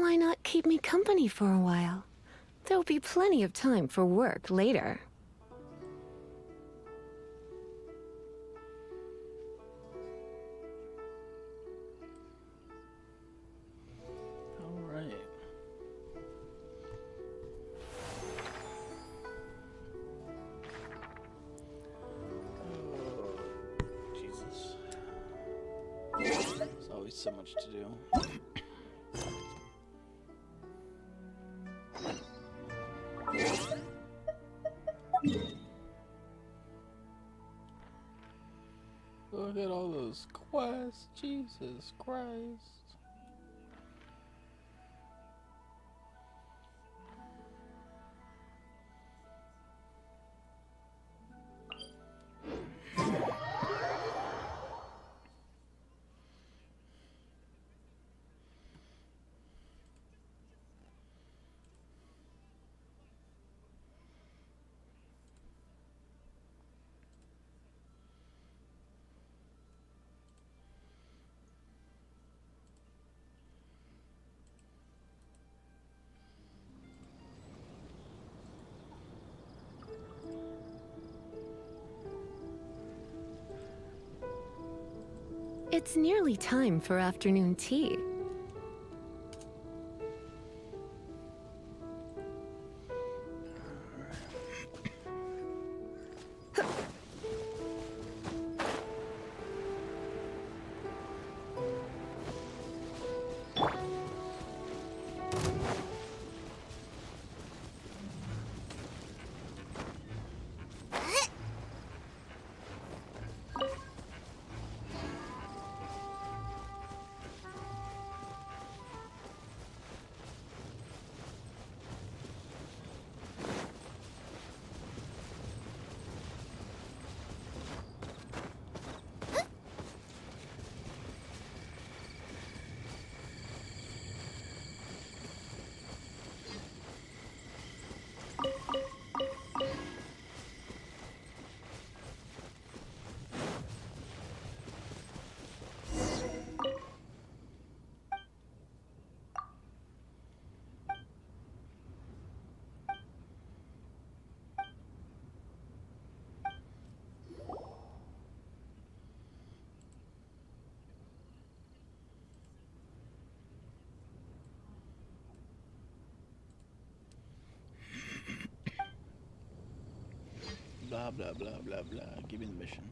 Why not keep me company for a while? There'll be plenty of time for work later. All right. Oh, Jesus. There's always so much to do. Look at all those quests, Jesus Christ. It's nearly time for afternoon tea. Blah, blah, blah, blah, blah. Give me the mission.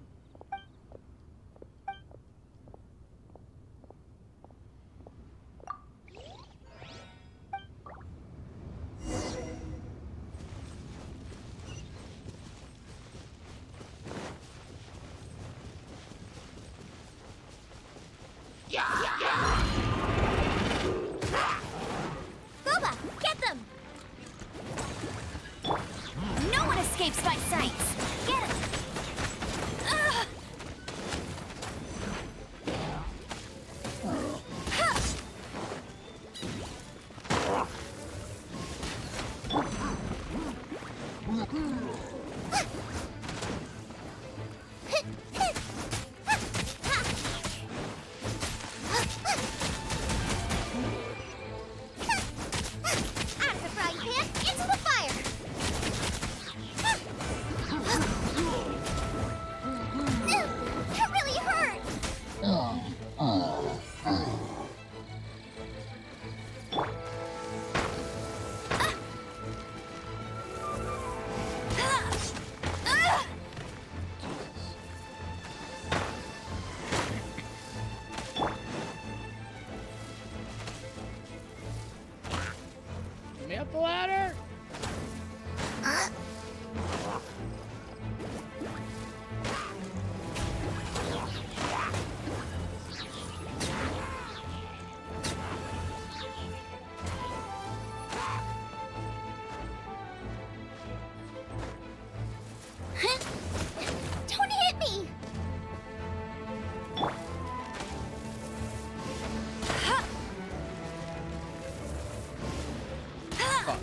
Boba, get them! No one escapes my sights! Get him! Ugh! Out of the frying pan, into the fire! That really hurt! Get me up the ladder! Don't hit me! Fuck.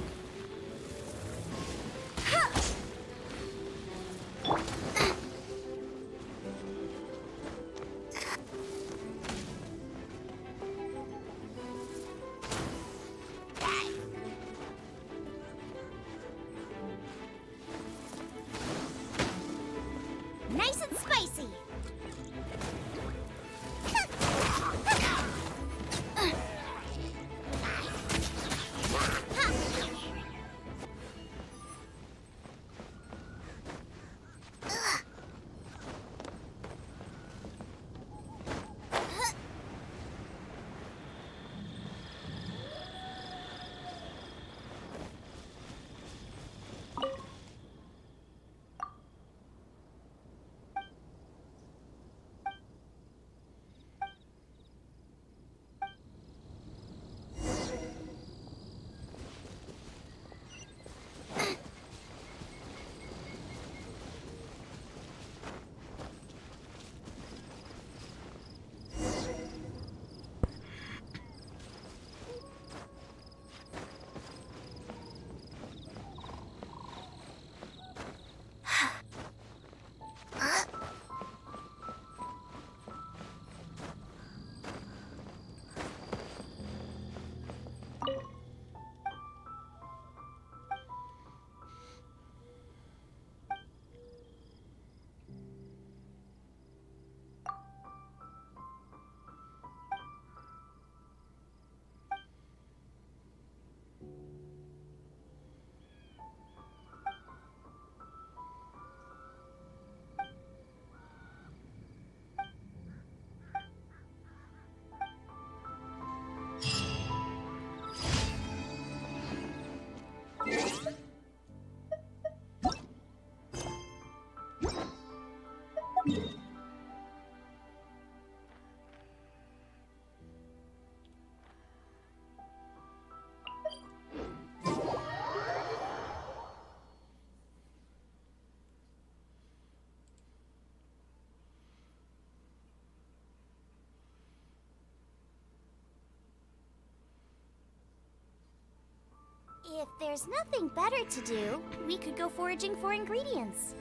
If there's nothing better to do, we could go foraging for ingredients.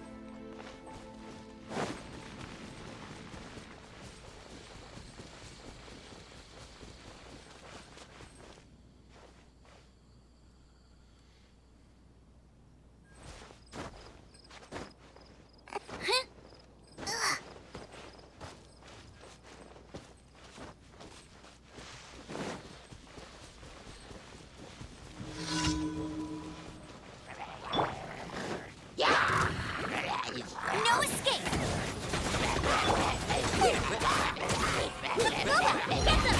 No escape! Get them!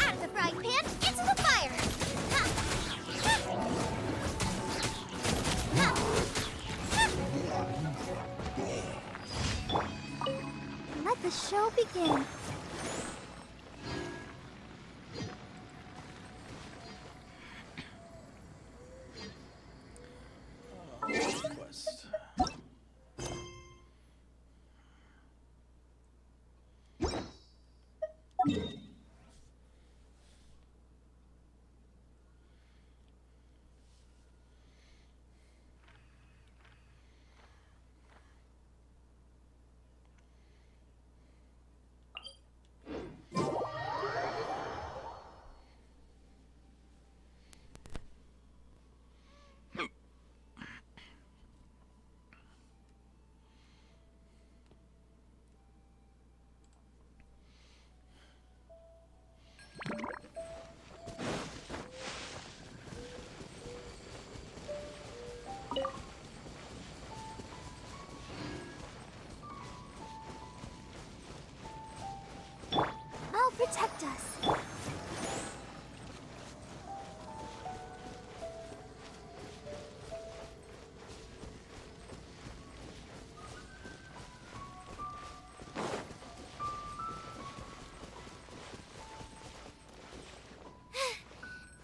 Out of the frying pan, into the fire! Let the show begin. Quest. I'll protect us.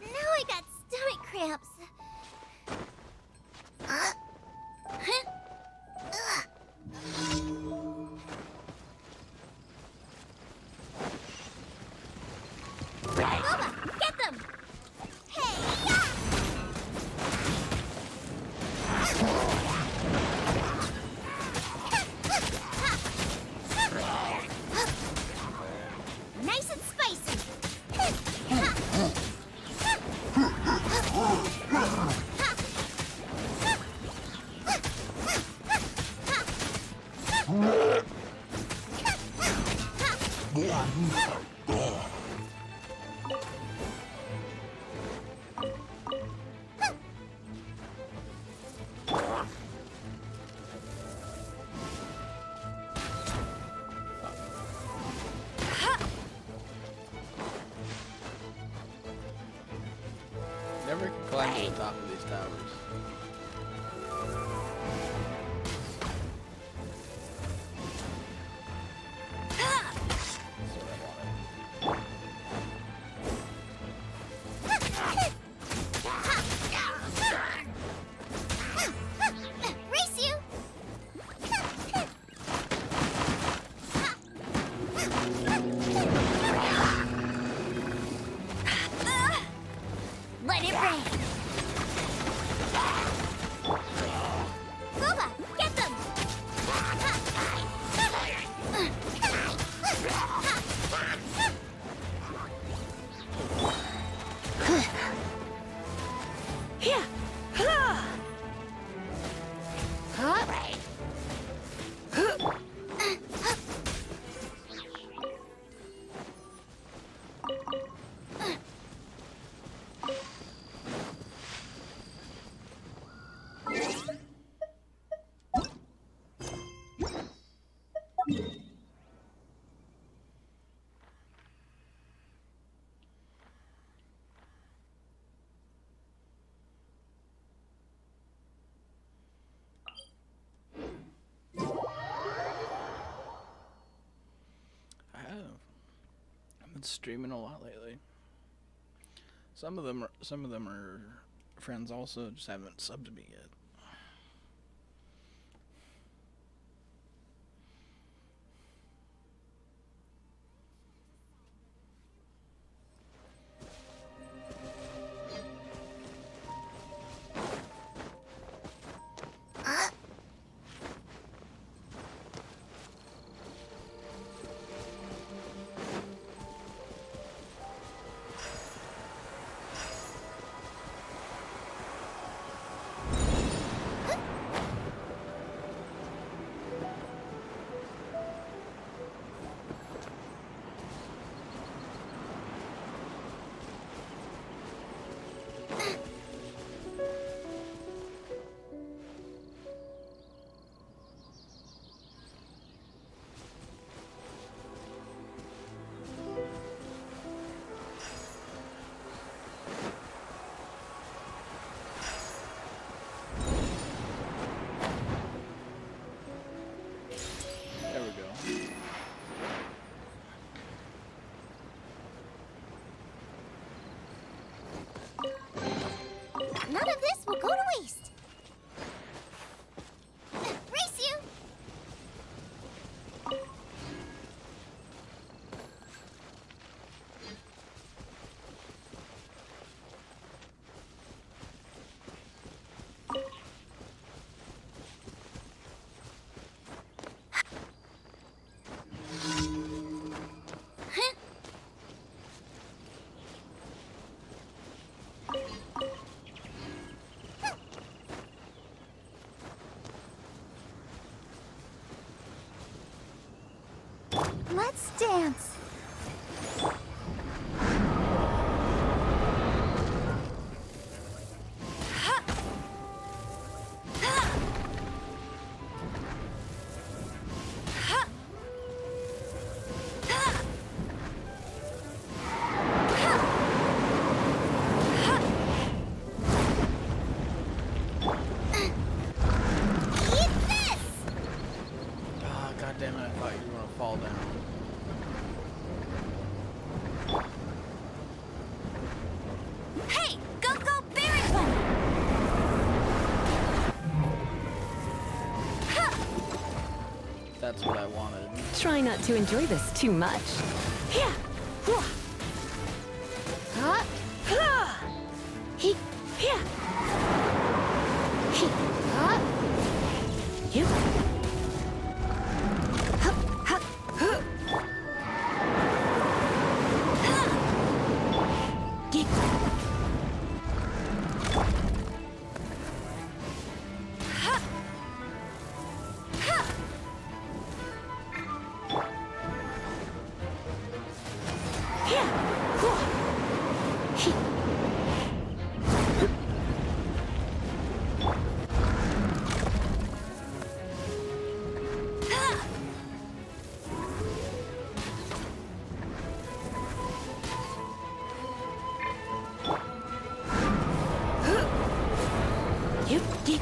Now I got stomach cramps. Boba, get them! Hey, ya! Nice and spicy. Never can climb to the top of these towers. That's what I wanted. Race you! Let it rain! Boba, get them! Here. Ha! Huh? streaming a lot lately. Some of them are friends also, just haven't subbed to me yet. There we go. None of this will go to waste. Race you! Let's dance. Eat this! Ah, god damn it, I thought you were gonna fall down. Hey, go berry one! That's what I wanted. Try not to enjoy this too much. Yeah. Huh. Huh. He. Yeah. He. Huh. You. Huh. Huh. Huh. Get. Yeah. Huh. He. You. Get.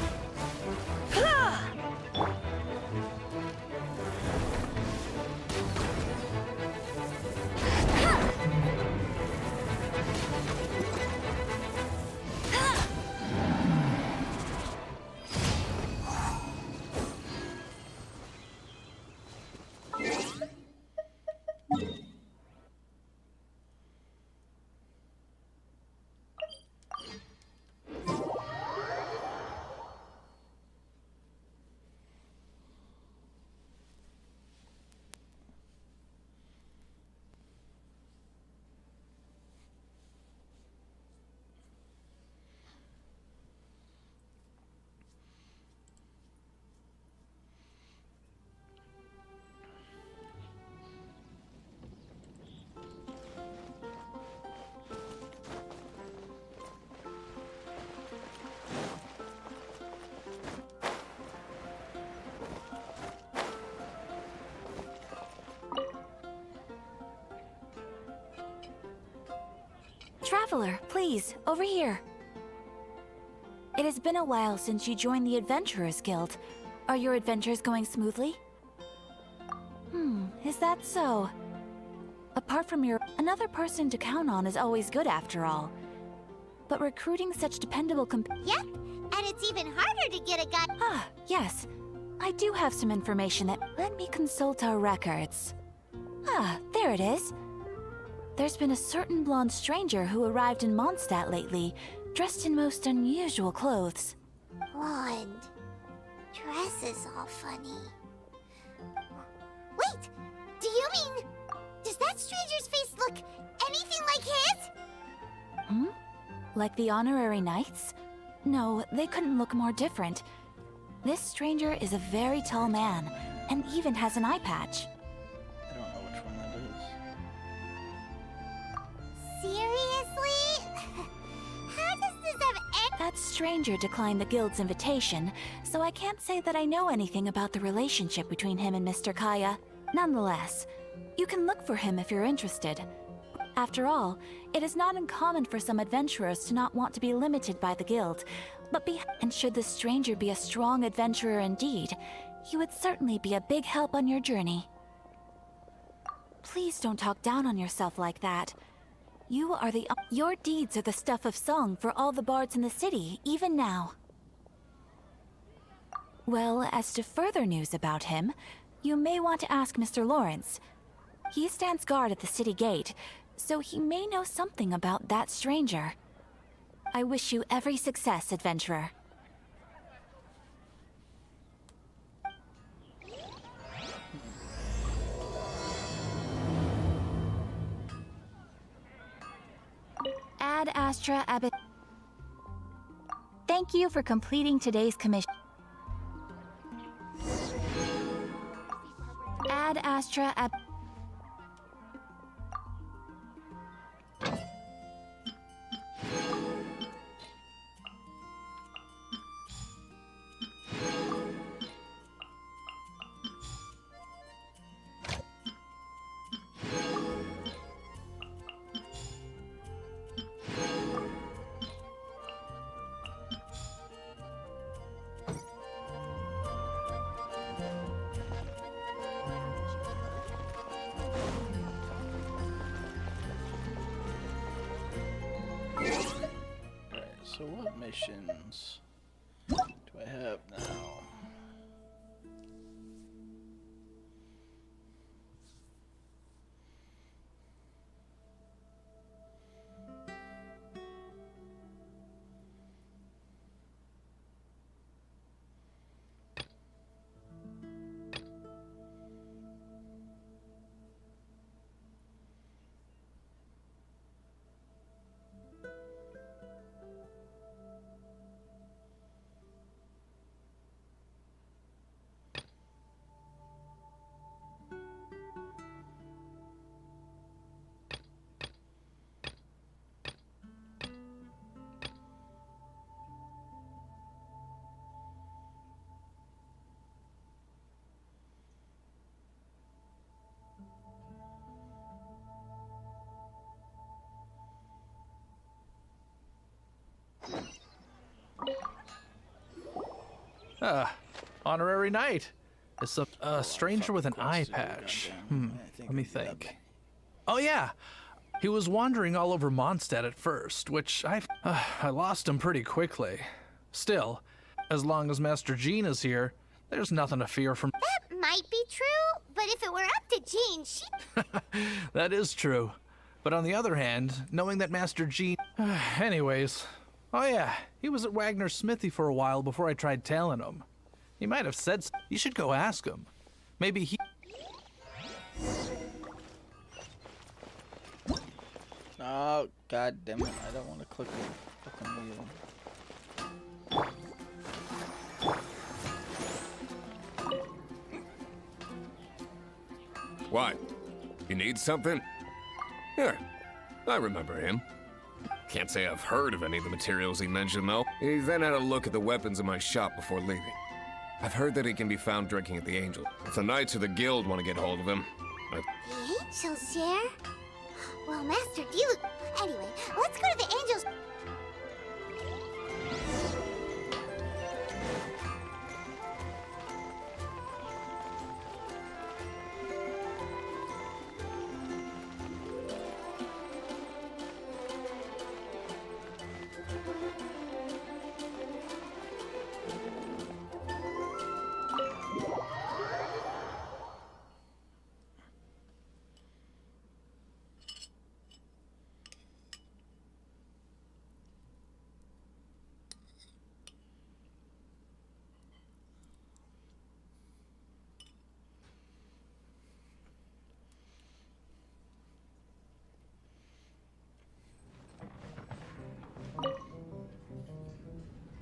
Traveler, please, over here. It has been a while since you joined the Adventurers Guild. Are your adventures going smoothly? Is that so? Apart from another person to count on is always good after all. But recruiting such dependable Yep, and it's even harder to get a guy. Ah, yes. I do have some information that... Let me consult our records. Ah, there it is. There's been a certain blonde stranger who arrived in Mondstadt lately, dressed in most unusual clothes. Blonde. Dresses all funny. Wait! Do you mean... Does that stranger's face look anything like his? Hmm? Like the honorary knights? No, they couldn't look more different. This stranger is a very tall man, and even has an eye patch. I don't know which one that is. Seriously? How does this have any... That stranger declined the guild's invitation, so I can't say that I know anything about the relationship between him and Mr. Kaya. Nonetheless, you can look for him if you're interested. After all, it is not uncommon for some adventurers to not want to be limited by the guild, and should the stranger be a strong adventurer indeed, he would certainly be a big help on your journey. Please don't talk down on yourself like that. Your deeds are the stuff of song for all the bards in the city, even now. Well, as to further news about him, you may want to ask Mr. Lawrence. He stands guard at the city gate, so he may know something about that stranger. I wish you every success, adventurer. Ad Astra Abbot. Thank you for completing today's commission. Ad Astra Abbot. So what missions do I have now? Honorary knight. It's a stranger with an eye patch. Let me think. Oh yeah, he was wandering all over Mondstadt at first, which I lost him pretty quickly. Still, as long as Master Jean is here, there's nothing to fear from. That might be true, but if it were up to Jean, she... That is true. But on the other hand, knowing that Master Jean... Anyways, oh yeah, he was at Wagner's smithy for a while before I tried tailing him. He might have said you should go ask him. Maybe he... Oh, god damn it. I don't want to click the fucking wheel. What? You need something? Here, I remember him. Can't say I've heard of any of the materials he mentioned, though. He then had a look at the weapons in my shop before leaving. I've heard that he can be found drinking at the Angel. If the Knights of the Guild want to get hold of him, The Angels share? Well, Master Duke... Anyway, let's go to the Angels...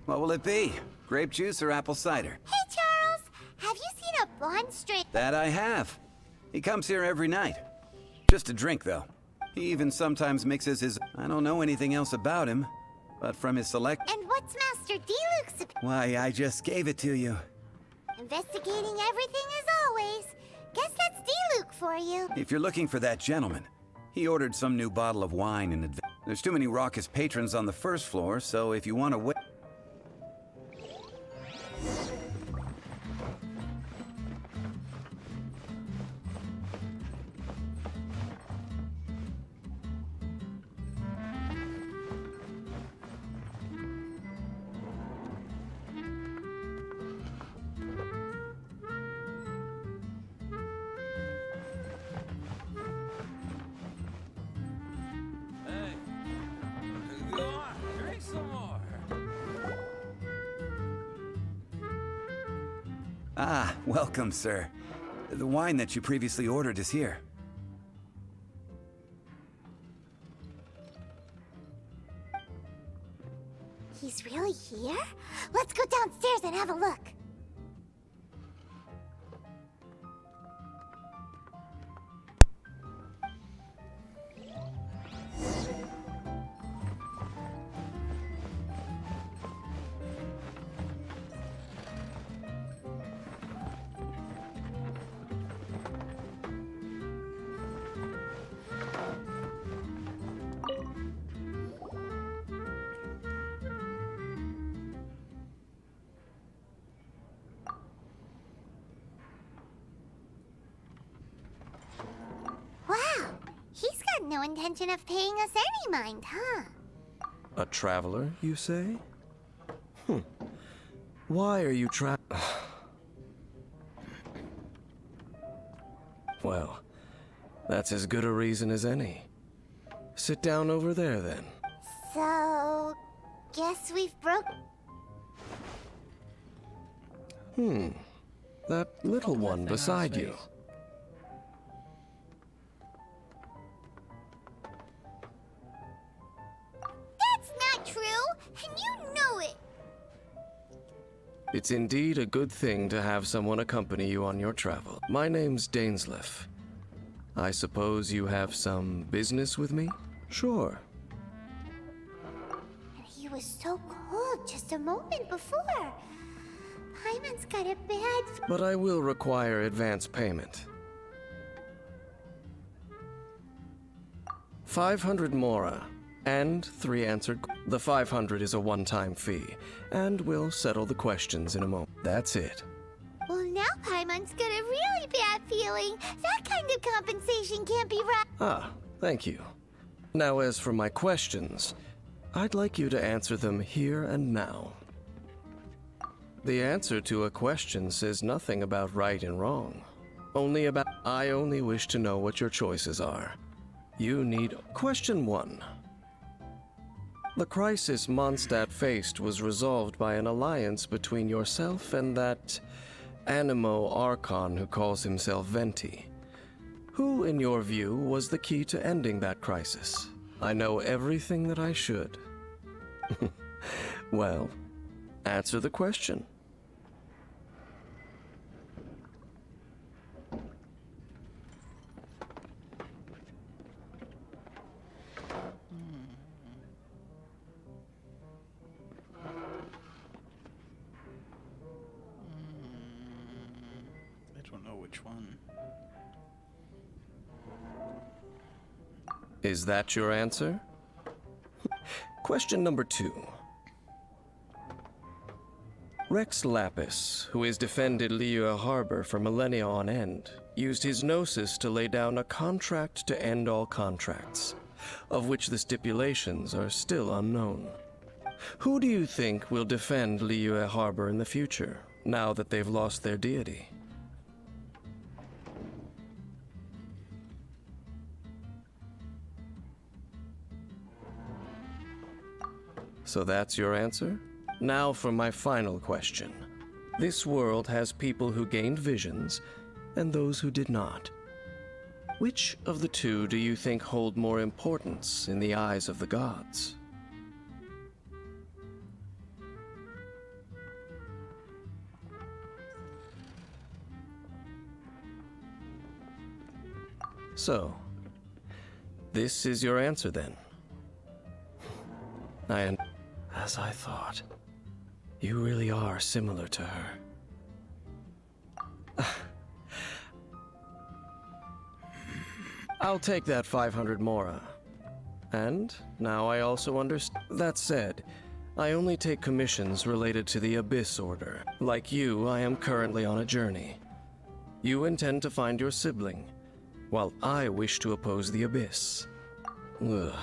What will it be? Grape juice or apple cider? Hey, Charles! Have you seen a blonde stray? That I have. He comes here every night. Just a drink, though. He even sometimes mixes his... I don't know anything else about him, but from his select... And what's Master Diluc's Why, I just gave it to you. investigating everything as always? Guess that's Diluc for you. If you're looking for that gentleman, he ordered some new bottle of wine in advance. There's too many raucous patrons on the first floor, so if you want to wait... Ah, welcome, sir. The wine that you previously ordered is here. He's really here? Let's go downstairs and have a look. Wow, he's got no intention of paying us any mind, huh? A traveler, you say? Why are you Well, that's as good a reason as any. Sit down over there, then. So, guess we've broke... That little one Thing on his beside you. face. That's not true, and you know it! It's indeed a good thing to have someone accompany you on your travel. My name's Dainsleif. I suppose you have some business with me? Sure. And he was so cold just a moment before. Paimon's got a bad... But I will require advance payment. 500 mora, and 3 answered... The 500 is a one-time fee, and we'll settle the questions in a moment. That's it. Well, now Paimon's got a really bad feeling. That kind of compensation can't be right. Ah, thank you. Now as for my questions, I'd like you to answer them here and now. The answer to a question says nothing about right and wrong. I only wish to know what your choices are. You need... Question 1. The crisis Mondstadt faced was resolved by an alliance between yourself and that Animo Archon who calls himself Venti. Who, in your view, was the key to ending that crisis? I know everything that I should. Well, answer the question. I don't know which one. Is that your answer? Question number 2. Rex Lapis, who has defended Liyue Harbor for millennia on end, used his gnosis to lay down a contract to end all contracts, of which the stipulations are still unknown. Who do you think will defend Liyue Harbor in the future, now that they've lost their deity? So that's your answer? Now for my final question. This world has people who gained visions, and those who did not. Which of the two do you think hold more importance in the eyes of the gods? So, this is your answer then? As I thought. You really are similar to her. I'll take that 500 mora. And now I also understand. That said, I only take commissions related to the Abyss Order. Like you, I am currently on a journey. You intend to find your sibling, while I wish to oppose the Abyss. Ugh.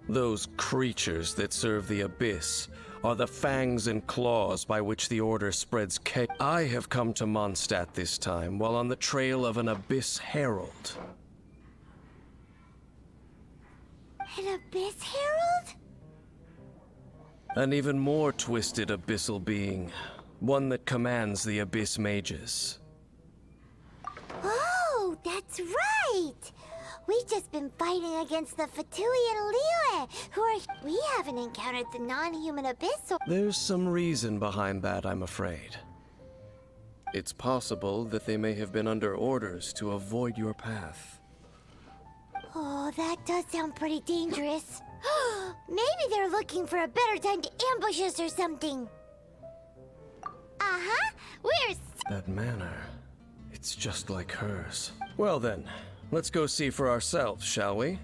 Those creatures that serve the Abyss are the fangs and claws by which the Order spreads chaos. I have come to Mondstadt this time while on the trail of an Abyss Herald. An Abyss Herald? An even more twisted abyssal being. One that commands the Abyss Mages. Oh, that's right! We've just been fighting against the Fatui and Liyue, who are... We haven't encountered the non-human Abyss or... There's some reason behind that, I'm afraid. It's possible that they may have been under orders to avoid your path. Oh, that does sound pretty dangerous. Maybe they're looking for a better time to ambush us or something. Uh-huh. That manner, it's just like hers. Well then, let's go see for ourselves, shall we?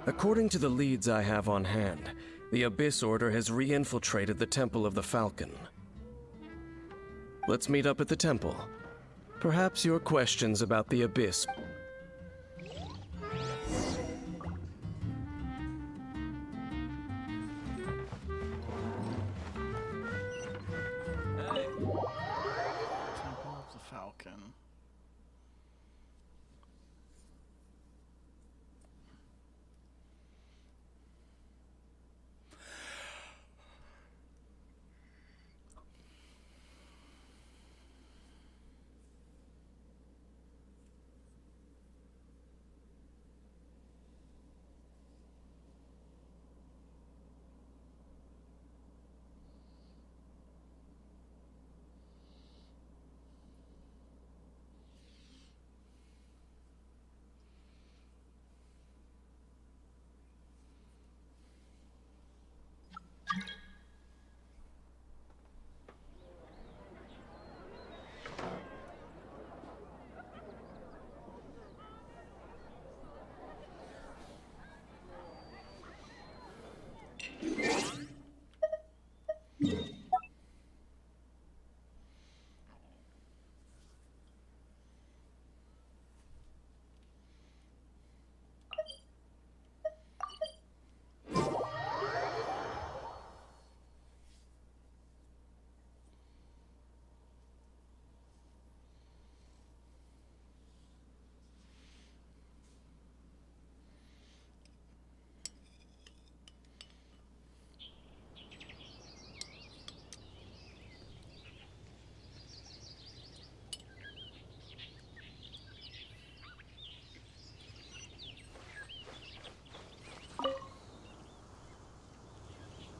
According to the leads I have on hand, the Abyss Order has re-infiltrated the Temple of the Falcon. Let's meet up at the temple. Perhaps your questions about the Abyss... Temple of the Falcon.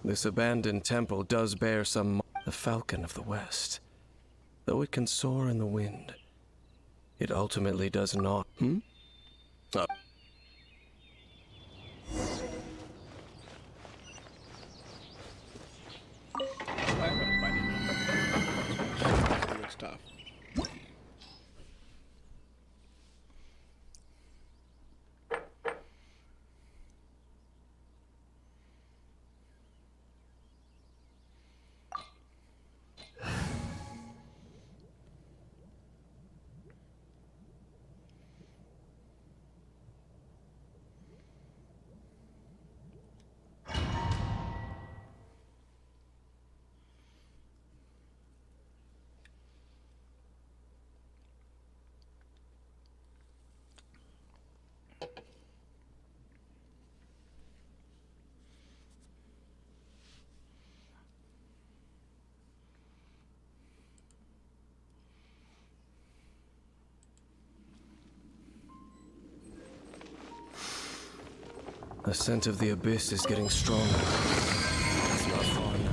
This abandoned temple does bear some... The Falcon of the West. Though it can soar in the wind, it ultimately does not... I haven't fighting him. It looks tough. The scent of the Abyss is getting stronger. It's not far now.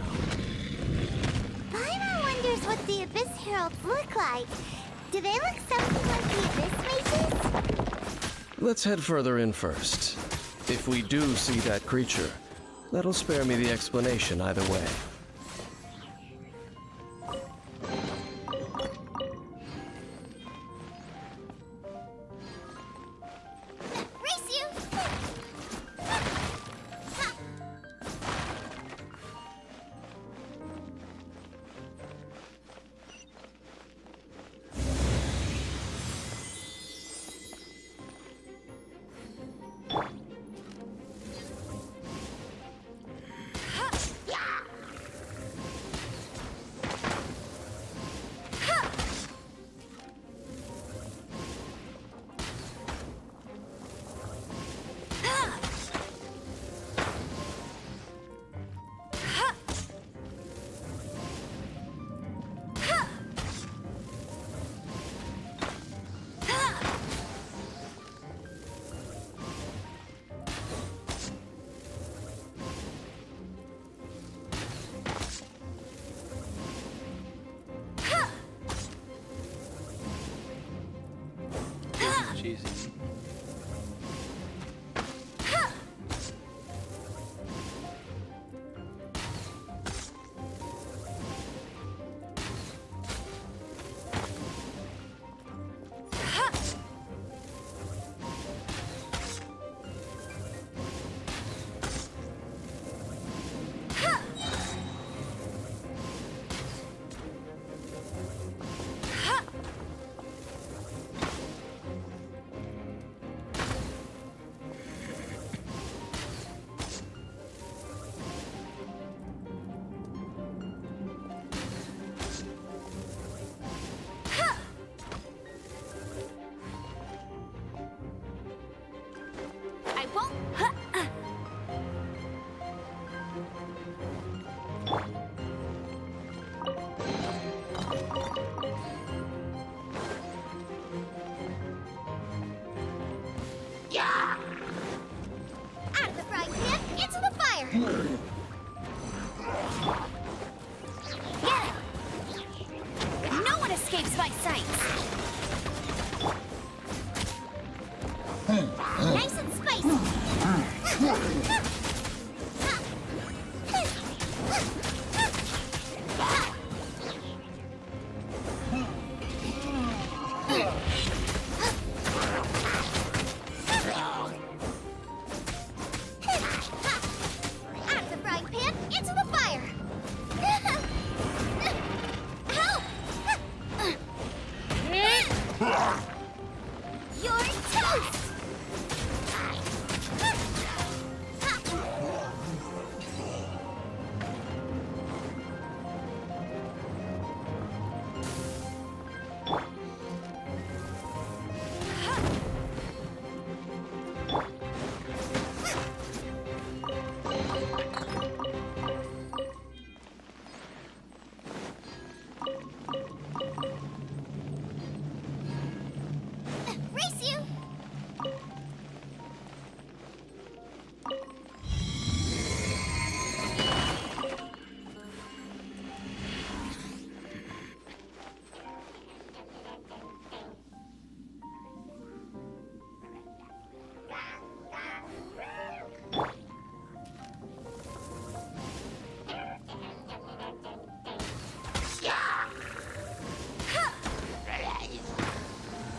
Paimon wonders what the Abyss Heralds look like. Do they look something like the Abyss Mages? Let's head further in first. If we do see that creature, that'll spare me the explanation either way. Race you! Cheesy. I won't. Out of the frying pan, into the fire. Get it! No one escapes my sight. Nice and spicy. Out of the frying pan, into the fire. Help! You're toast! Race you!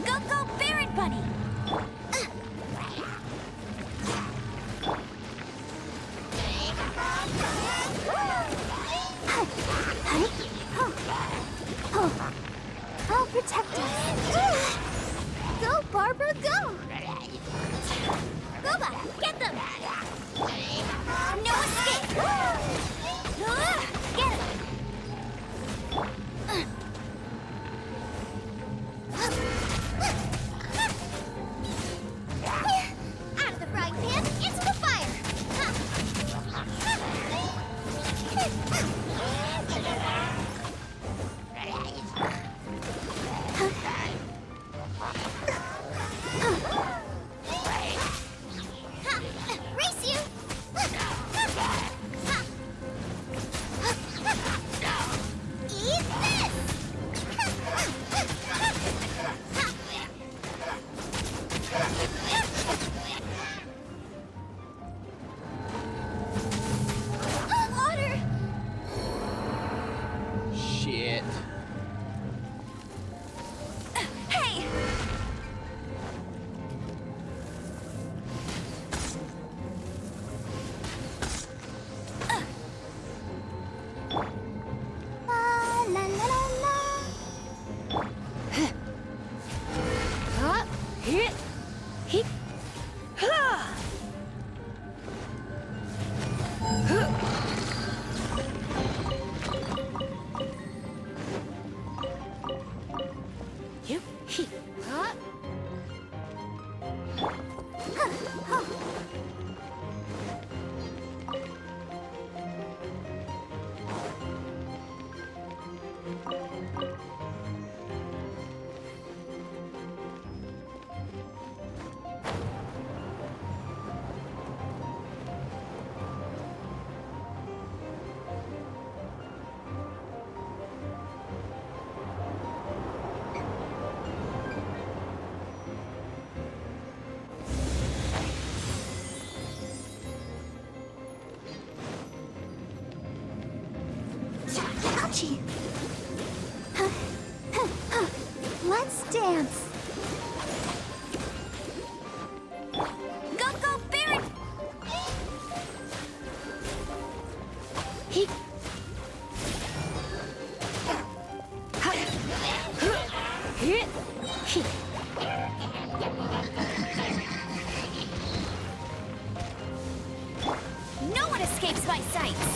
Go, go, Baron Bunny! I'll protect us. Go, Barbara, go! Boba, get them! No escape! Get him! Out of the frying pan, into the fire! Race you! Chi. Let's dance. Go, go, Baron! He. No one escapes my sights!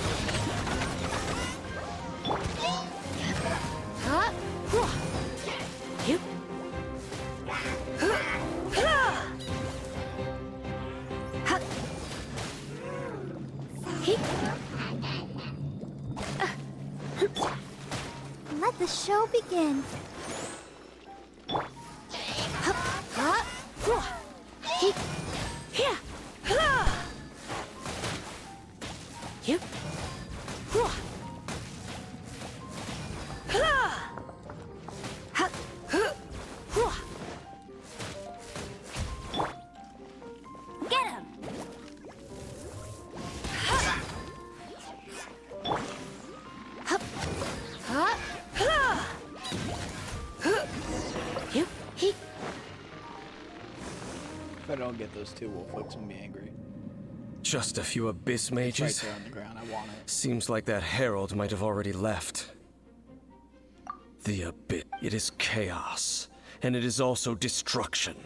Let the show begin. Get him! If I don't get those two, Wolfwick's gonna be angry. Just a few abyss It's right mages? there on the ground. I want it. Seems like that herald might have already left. The abyss. It is chaos, and it is also destruction.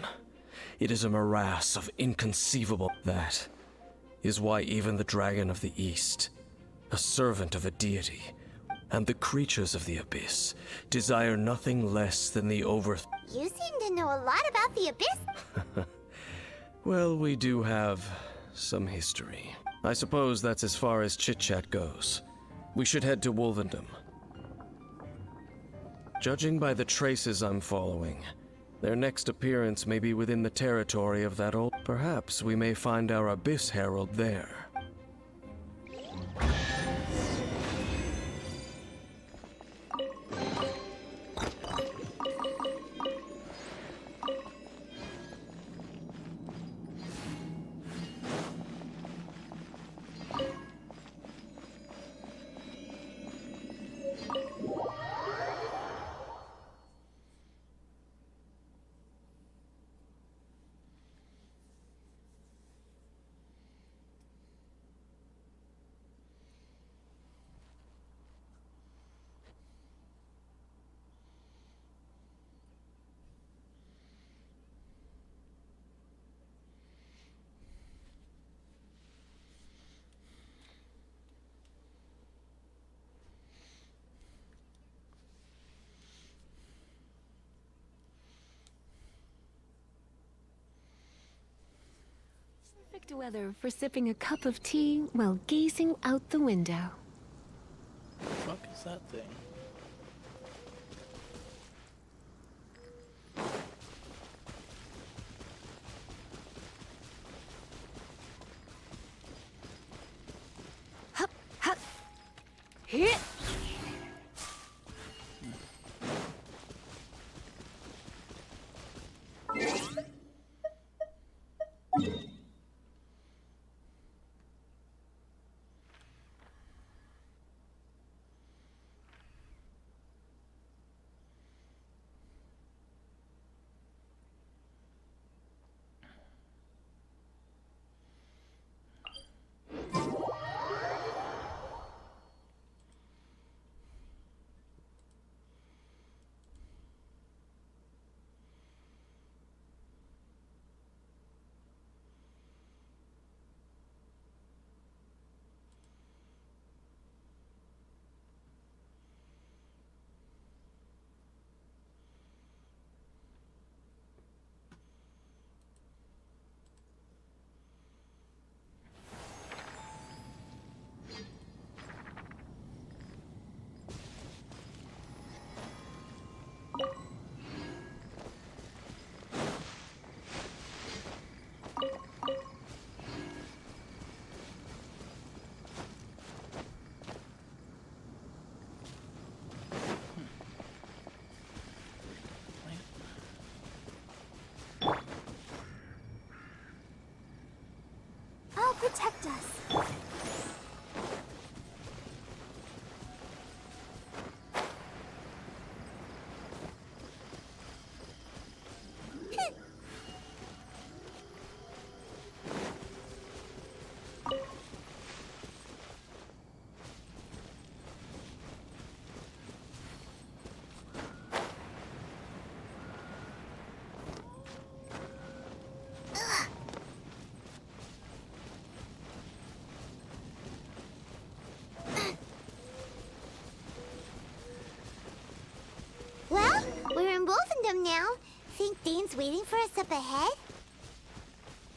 It is a morass of inconceivable. That is why even the Dragon of the East, a servant of a deity, and the creatures of the abyss desire nothing less than the You seem to know a lot about the Abyss. Well, we do have some history. I suppose that's as far as chit-chat goes. We should head to Wolvendom. Judging by the traces I'm following, their next appearance may be within the territory of that old... Perhaps we may find our Abyss Herald there. Perfect weather for sipping a cup of tea while gazing out the window. What the fuck is that thing? Hit! I'll protect us. him now. Think Dane's waiting for us up ahead?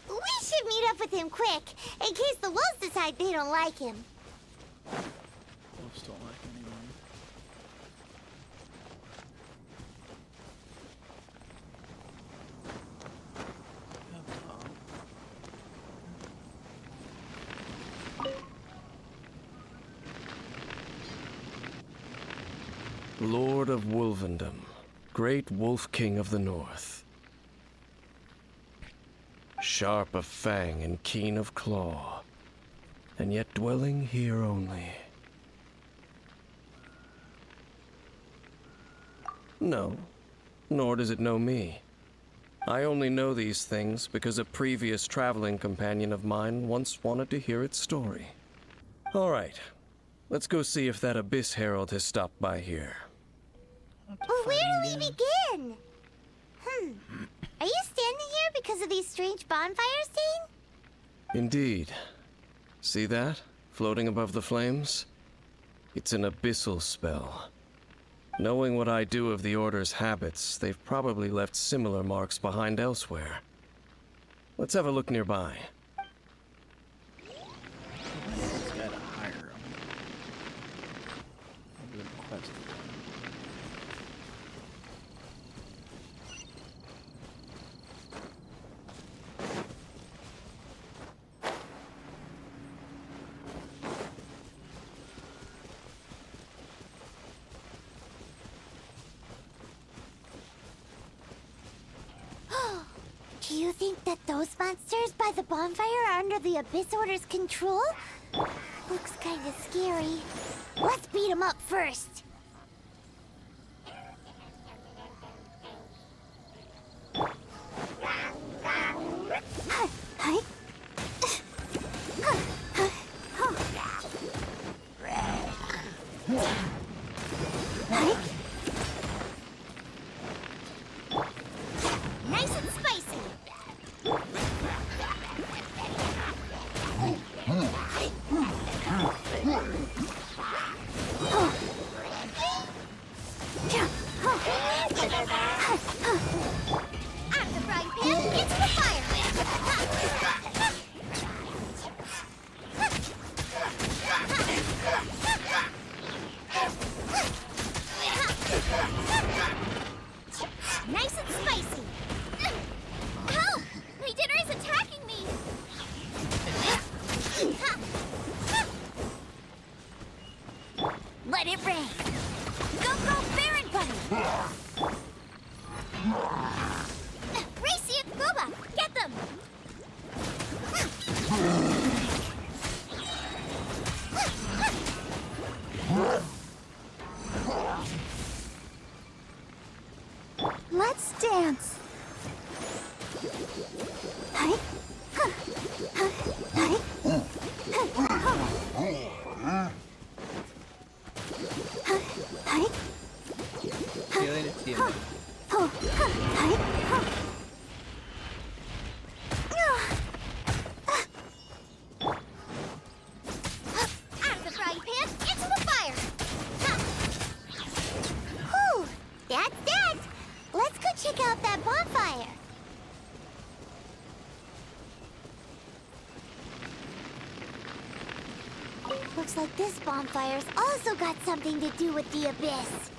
We should meet up with him quick, in case the wolves decide they don't like him. Wolves don't like anyone. Lord of Wolvendom, great Wolf King of the North. Sharp of fang and keen of claw, and yet dwelling here only. No, nor does it know me. I only know these things because a previous traveling companion of mine once wanted to hear its story. All right, let's go see if that Abyss Herald has stopped by here. Well, where do we begin? Are you standing here because of these strange bonfires, Dane? Indeed. See that? Floating above the flames? It's an abyssal spell. Knowing what I do of the Order's habits, they've probably left similar marks behind elsewhere. Let's have a look nearby. This guy to hire him. Maybe the quest. Do you think that those monsters by the bonfire are under the Abyss Order's control? Looks kinda scary. Let's beat them up first. Nice and spicy. Out of the frying pan, into the fire. Nice and spicy. Help! My dinner is attacking me. Let it rain. Go, go, Baron Bunny! Racy and Booba, get them! Let's dance. Hi. Out of the frying pan, into the fire! Whew, that's that! Let's go check out that bonfire! Looks like this bonfire's also got something to do with the Abyss.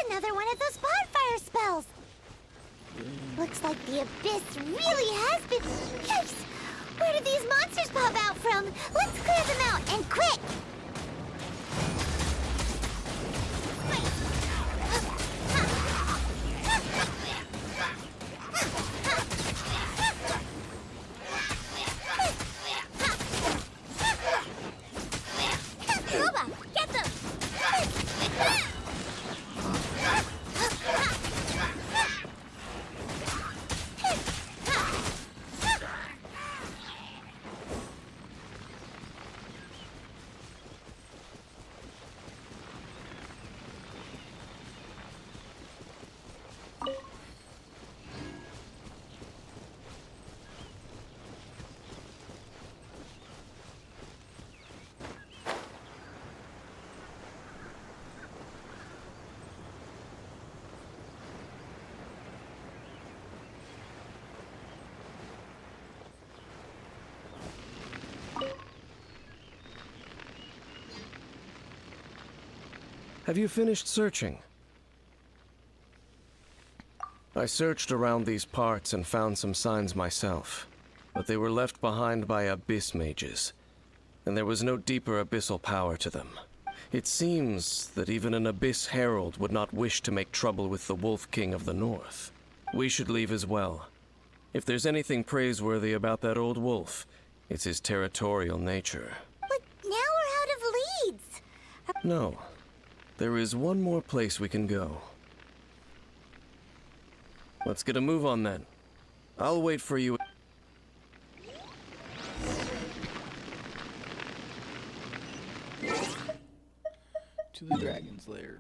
Another one of those bonfire spells. Looks like the Abyss really has been... Yikes! Where did these monsters pop out from? Let's clear them out, and quick! Inuzuma, get them! Have you finished searching? I searched around these parts and found some signs myself, but they were left behind by abyss mages, and there was no deeper abyssal power to them. It seems that even an abyss herald would not wish to make trouble with the Wolf King of the North. We should leave as well. If there's anything praiseworthy about that old wolf, it's his territorial nature. But now we're out of leads. No. There is one more place we can go. Let's get a move on then. I'll wait for you. To the dragon's lair.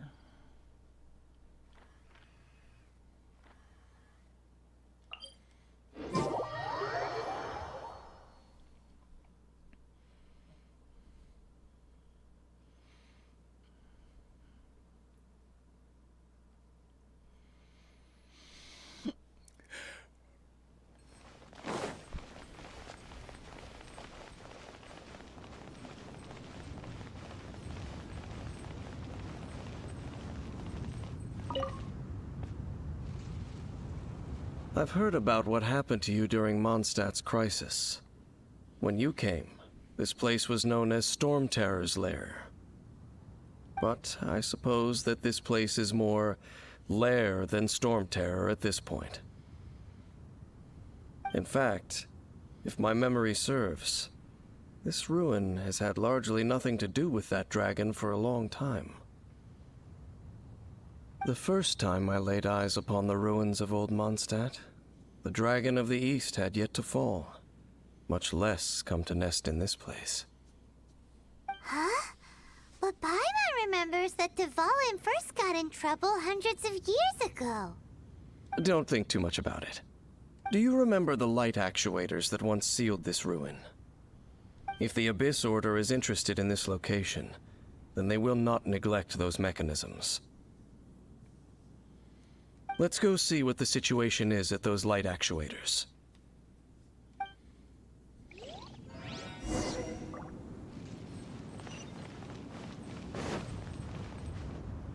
I've heard about what happened to you during Mondstadt's crisis. When you came, this place was known as Storm Terror's lair. But I suppose that this place is more lair than Storm Terror at this point. In fact, if my memory serves, this ruin has had largely nothing to do with that dragon for a long time. The first time I laid eyes upon the ruins of Old Mondstadt, the Dragon of the East had yet to fall, much less come to nest in this place. Huh? But Paimon remembers that Dvalin first got in trouble hundreds of years ago. Don't think too much about it. Do you remember the light actuators that once sealed this ruin? If the Abyss Order is interested in this location, then they will not neglect those mechanisms. Let's go see what the situation is at those light actuators.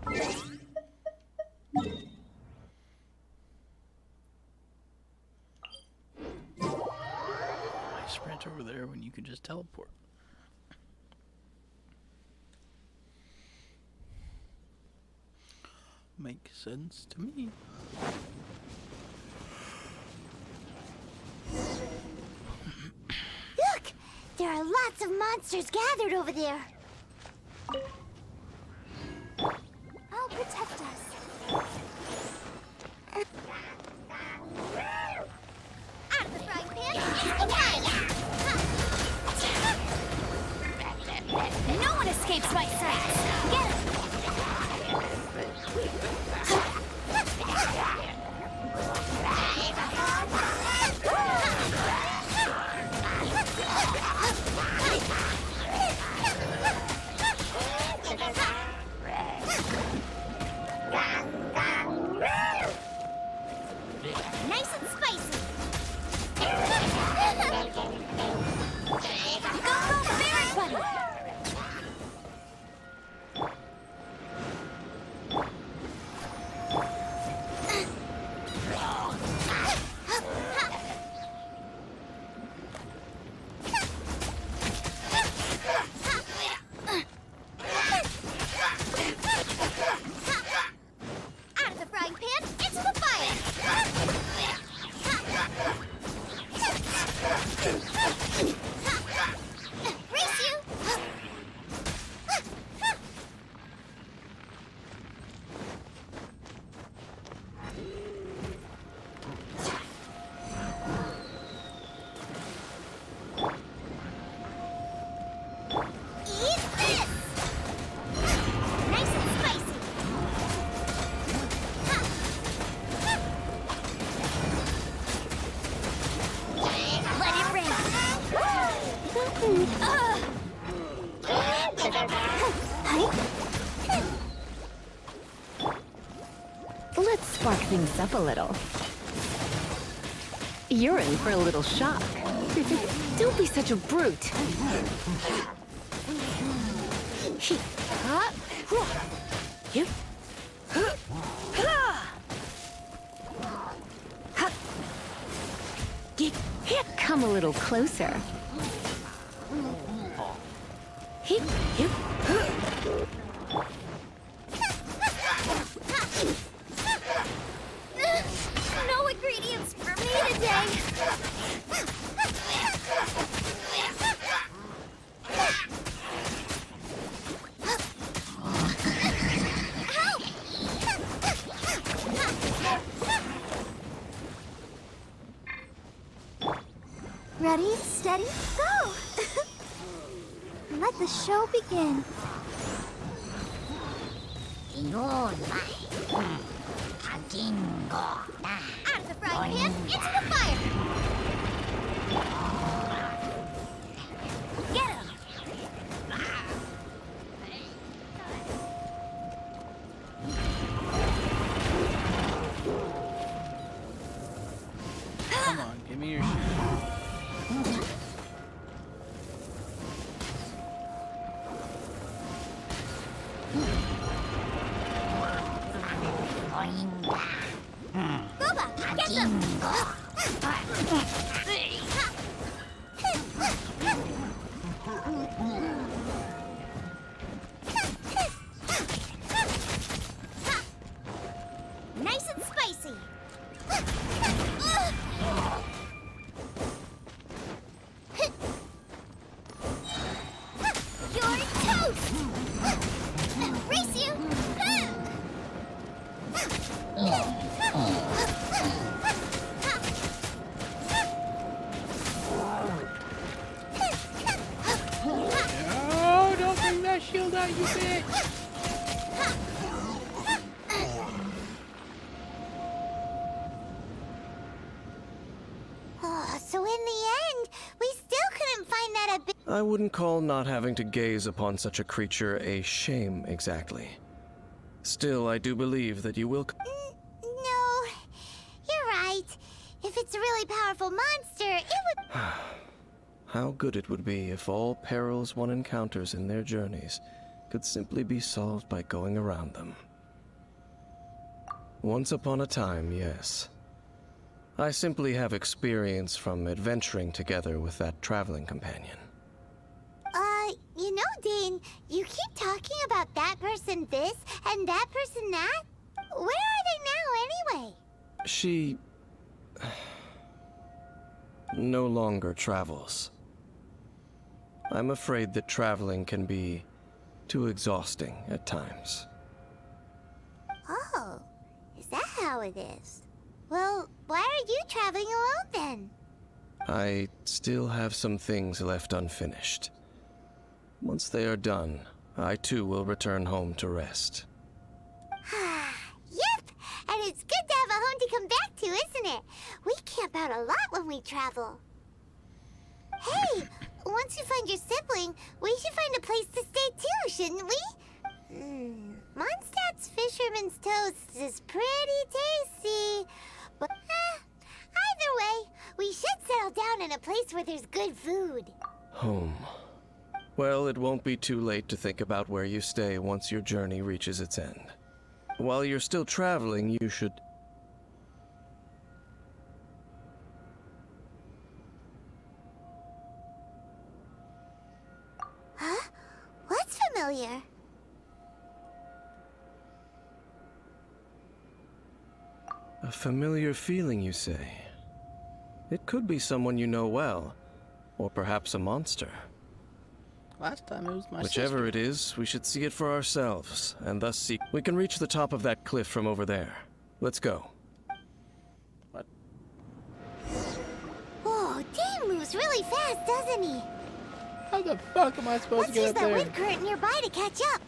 I sprint over there when you could just teleport. Makes sense to me. Look! There are lots of monsters gathered over there. I'll protect us. Out of the frying pan, No one escapes my sight! Get him! nice and spicy. Go, go, everybody! spark things up a little. You're in for a little shock. Don't be such a brute. Come a little closer. No ingredients for me today. Ready, steady, go! Let the show begin. Out of the frying pan, into the fire! Get him! Come on, give me your shoe. Boba, get them! Nice and spicy! You're toast! Race you! Oh, don't bring that shield out, you bitch! So in the end, we still couldn't find that a bit. I wouldn't call not having to gaze upon such a creature a shame exactly. Still, I do believe that you will. No, you're right. If it's a really powerful monster, it would. How good it would be if all perils one encounters in their journeys could simply be solved by going around them. Once upon a time, yes. I simply have experience from adventuring together with that traveling companion. You know, Dane, you keep talking about that person this and that person that. Where are they now, anyway? She no longer travels. I'm afraid that traveling can be too exhausting at times. Oh, is that how it is? Well, why are you traveling alone then? I still have some things left unfinished. Once they are done, I too will return home to rest. Yep, and it's good to have a home to come back to, isn't it? We camp out a lot when we travel. Hey, once you find your sibling, we should find a place to stay too, shouldn't we? Mondstadt's Fisherman's Toast is pretty tasty, but either way, we should settle down in a place where there's good food. Home. Well, it won't be too late to think about where you stay once your journey reaches its end. While you're still traveling, you should... Huh? What's familiar? A familiar feeling, you say? It could be someone you know well, or perhaps a monster. Last time it was my Whichever sister. it is, we should see it for ourselves, and thus see... We can reach the top of that cliff from over there. Let's go. What? Whoa, Dane moves really fast, doesn't he? How the fuck am I supposed Let's to use get up that there? wind current nearby to catch up.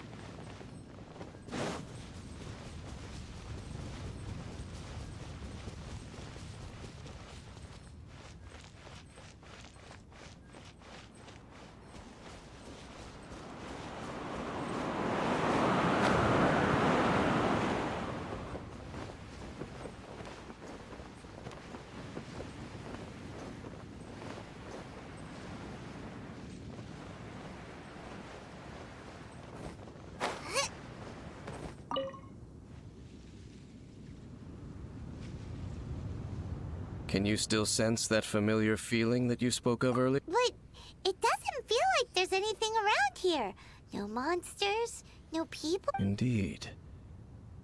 Can you still sense that familiar feeling that you spoke of earlier? But it doesn't feel like there's anything around here. No monsters, no people. Indeed.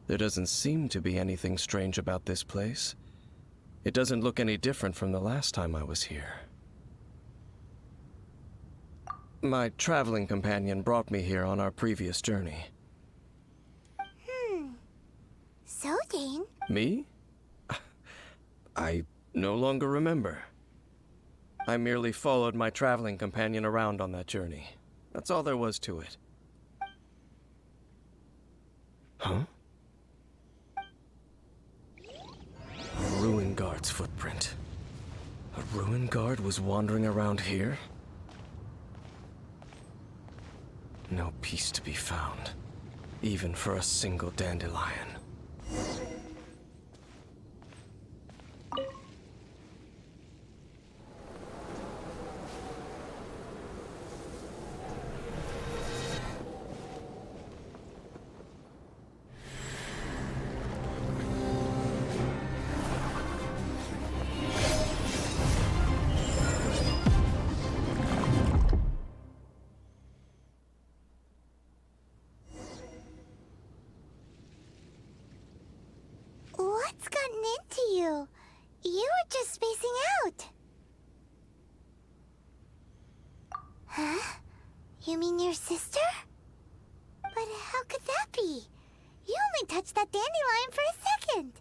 There doesn't seem to be anything strange about this place. It doesn't look any different from the last time I was here. My traveling companion brought me here on our previous journey. So, Dane, Me? I no longer remember. I merely followed my traveling companion around on that journey. That's all there was to it. Huh? A ruin guard's footprint. A ruin guard was wandering around here? No peace to be found, even for a single dandelion. what's gotten into you? You were just spacing out. Huh? You mean your sister? But how could that be? You only touched that dandelion for a second.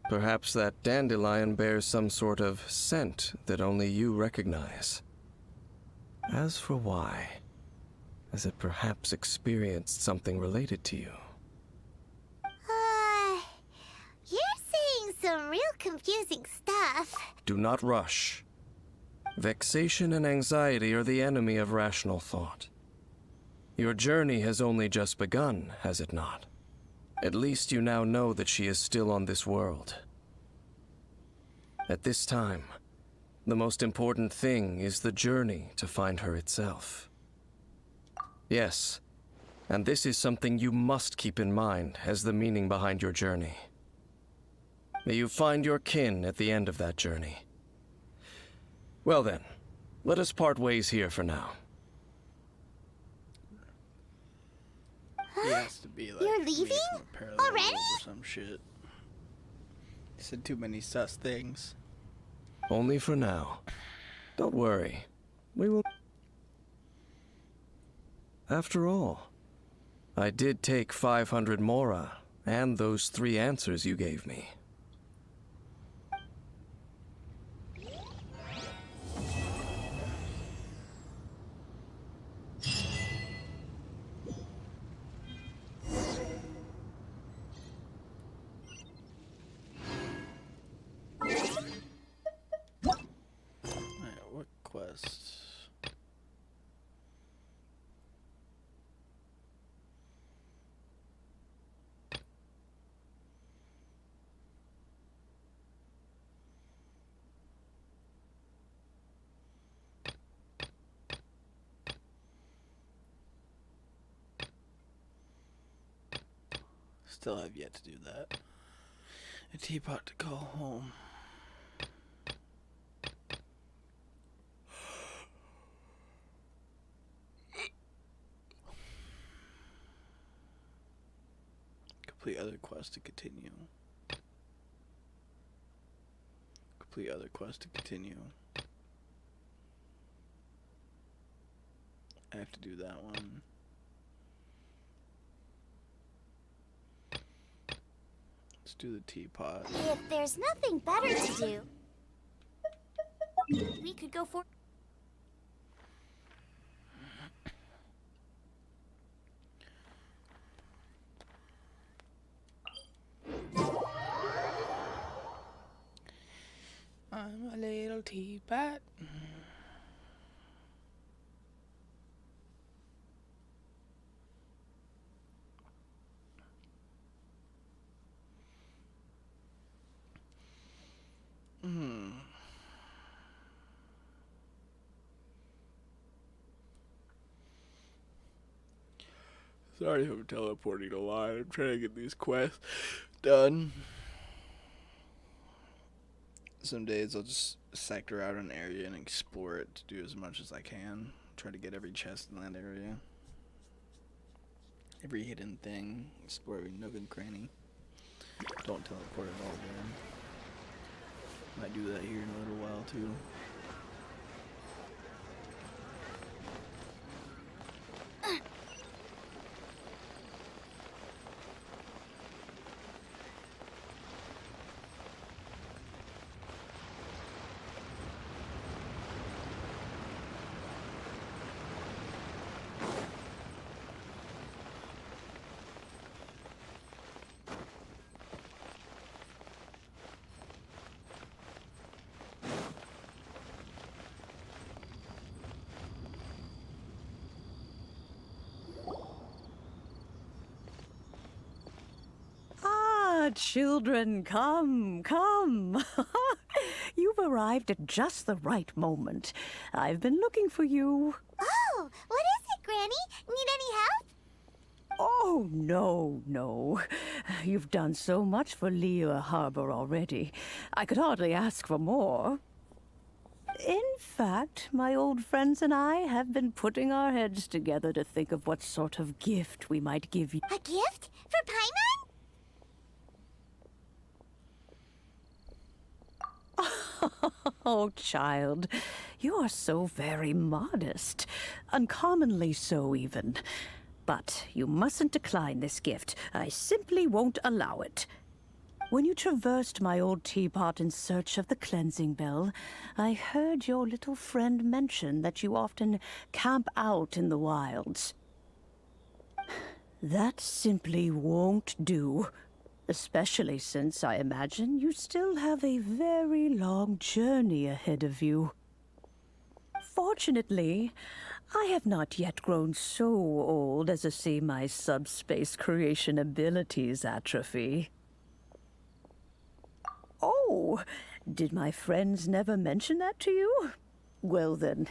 Perhaps that dandelion bears some sort of scent that only you recognize. As for why, has it perhaps experienced something related to you? You're saying some real confusing stuff. Do not rush. Vexation and anxiety are the enemy of rational thought. Your journey has only just begun, has it not? At least you now know that she is still on this world. At this time, the most important thing is the journey to find her itself. Yes, and this is something you must keep in mind as the meaning behind your journey. May you find your kin at the end of that journey. Well then, let us part ways here for now. He has to be like You're me leaving? from a parallel Already? world or some shit. He said too many sus things. Only for now. Don't worry. We will... After all, I did take 500 mora and those 3 answers you gave me. Alright, what quest? Still have yet to do that. A teapot to call home. Complete other quest to continue. Complete other quest to continue. I have to do that one. Let's do the teapot. If there's nothing better to do, we could go for... I'm a little teapot. Sorry if I'm teleporting a lot. I'm trying to get these quests done. some days I'll just sector out an area and explore it to do as much as I can. Try to get every chest in that area. Every hidden thing. Explore every nook and cranny. Don't teleport at all there. Might do that here in a little while too. Children, come, come. You've arrived at just the right moment. I've been looking for you. Oh, what is it, Granny? Need any help? Oh, no. You've done so much for Liyue Harbor already. I could hardly ask for more. In fact, my old friends and I have been putting our heads together to think of what sort of gift we might give you. A gift? For Paimon? Oh, child, you are so very modest. Uncommonly so, even. But you mustn't decline this gift. I simply won't allow it. When you traversed my old teapot in search of the cleansing bell, I heard your little friend mention that you often camp out in the wilds. That simply won't do. Especially since I imagine you still have a very long journey ahead of you. Fortunately, I have not yet grown so old as to see my subspace creation abilities atrophy. Oh, did my friends never mention that to you? Well then,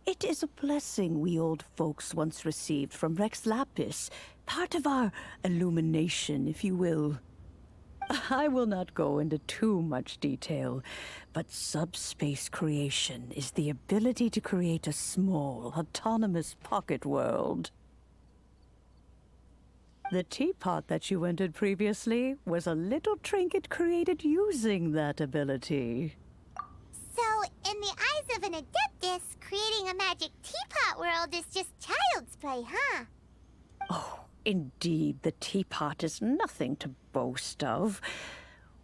it is a blessing we old folks once received from Rex Lapis, part of our illumination, if you will. I will not go into too much detail, but subspace creation is the ability to create a small, autonomous pocket world. The teapot that you entered previously was a little trinket created using that ability. So, in the eyes of an Adeptus, creating a magic teapot world is just child's play, huh? Oh, indeed, the teapot is nothing to boast of.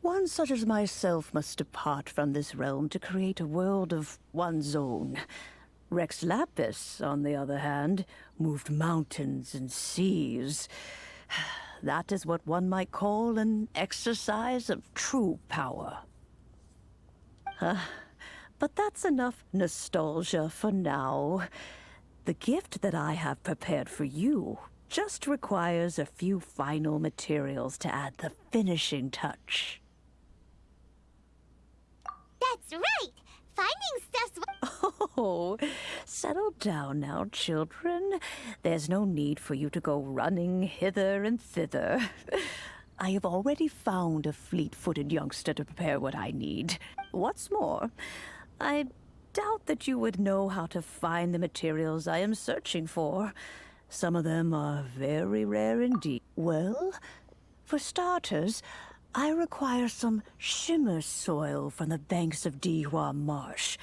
One such as myself must depart from this realm to create a world of one's own. Rex Lapis, on the other hand, moved mountains and seas. That is what one might call an exercise of true power. But that's enough nostalgia for now. The gift that I have prepared for you just requires a few final materials to add the finishing touch. That's right! Finding stuff's Oh, settle down now, children. There's no need for you to go running hither and thither. I have already found a fleet-footed youngster to prepare what I need. What's more, I doubt that you would know how to find the materials I am searching for. Some of them are very rare indeed. Well, for starters, I require some shimmer soil from the banks of Dihua Marsh.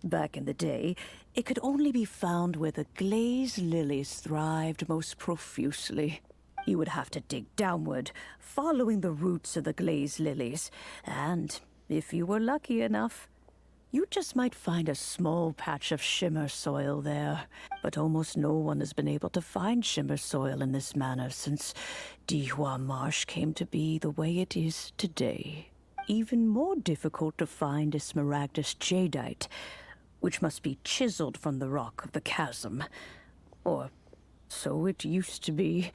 Back in the day, it could only be found where the glaze lilies thrived most profusely. You would have to dig downward, following the roots of the glaze lilies, and if you were lucky enough, you just might find a small patch of shimmer soil there. But almost no one has been able to find shimmer soil in this manner since Dihua Marsh came to be the way it is today. Even more difficult to find is smaragdus jadeite, which must be chiseled from the rock of the chasm. Or so it used to be.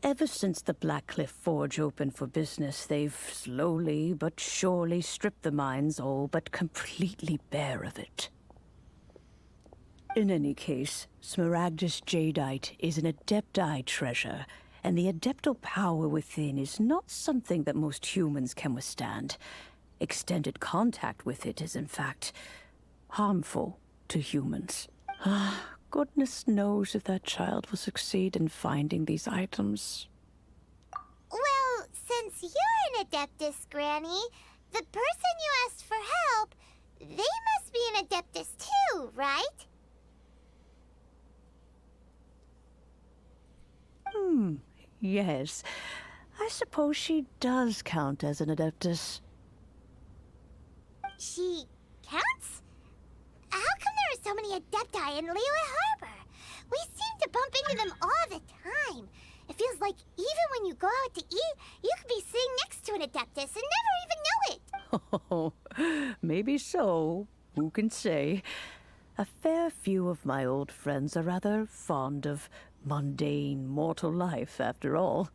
Ever since the Blackcliff Forge opened for business, they've slowly but surely stripped the mines all but completely bare of it. In any case, smaragdus jadeite is an adepti treasure, and the adeptal power within is not something that most humans can withstand. Extended contact with it is, in fact, harmful to humans. Goodness knows if that child will succeed in finding these items. Well, since you're an Adeptus, Granny, the person you asked for help, they must be an Adeptus too, right? Yes. I suppose she does count as an Adeptus. She counts? How come there are so many Adepti in Liyue Harbor? We seem to bump into them all the time. It feels like even when you go out to eat, you could be sitting next to an Adeptus and never even know it. Oh, maybe so. Who can say? A fair few of my old friends are rather fond of mundane mortal life, after all.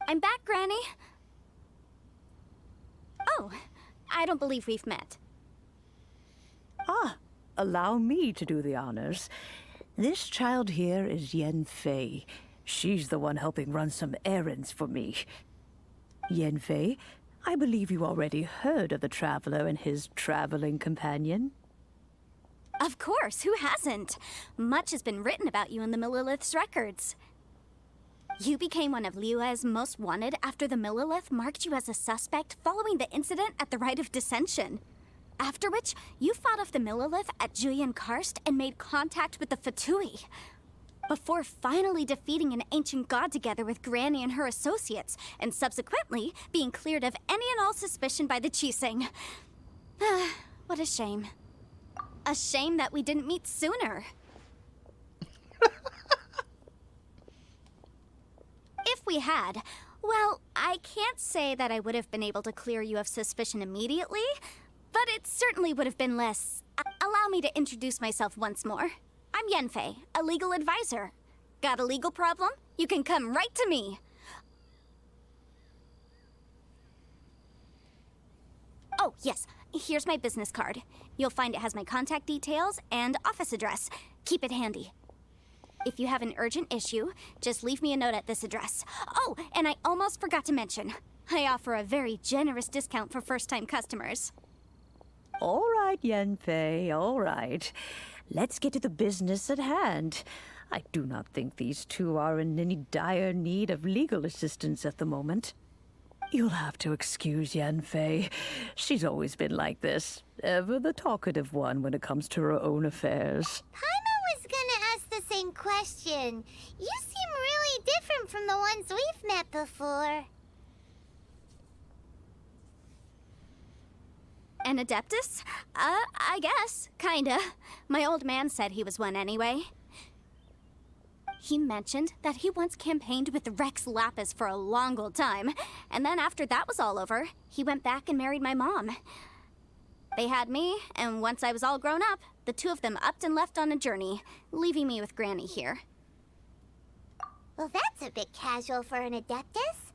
I'm back, Granny. Oh, I don't believe we've met. Ah, allow me to do the honors. This child here is Yanfei. She's the one helping run some errands for me. Yanfei, I believe you already heard of the Traveler and his traveling companion. Of course, who hasn't? Much has been written about you in the Millilith's records. You became one of Liyue's most wanted after the Millilith marked you as a suspect following the incident at the Rite of Dissension. After which, you fought off the Millilith at Julian Karst and made contact with the Fatui. Before finally defeating an ancient god together with Granny and her associates, and subsequently being cleared of any and all suspicion by the Chising. What a shame. A shame that we didn't meet sooner. If we had, well, I can't say that I would have been able to clear you of suspicion immediately, but it certainly would have been less. Allow me to introduce myself once more. I'm Yanfei, a legal advisor. Got a legal problem? You can come right to me. Oh, yes, here's my business card. You'll find it has my contact details and office address. Keep it handy. If you have an urgent issue, just leave me a note at this address. Oh, and I almost forgot to mention, I offer a very generous discount for first-time customers. All right, Yanfei, all right. Let's get to the business at hand. I do not think these two are in any dire need of legal assistance at the moment. You'll have to excuse Yanfei. She's always been like this. Ever the talkative one when it comes to her own affairs. Paimon was gonna ask the same question. You seem really different from the ones we've met before. An Adeptus? I guess. Kinda. My old man said he was one anyway. He mentioned that he once campaigned with Rex Lapis for a long old time, and then after that was all over, he went back and married my mom. They had me, and once I was all grown up, the two of them upped and left on a journey, leaving me with Granny here. Well, that's a bit casual for an Adeptus.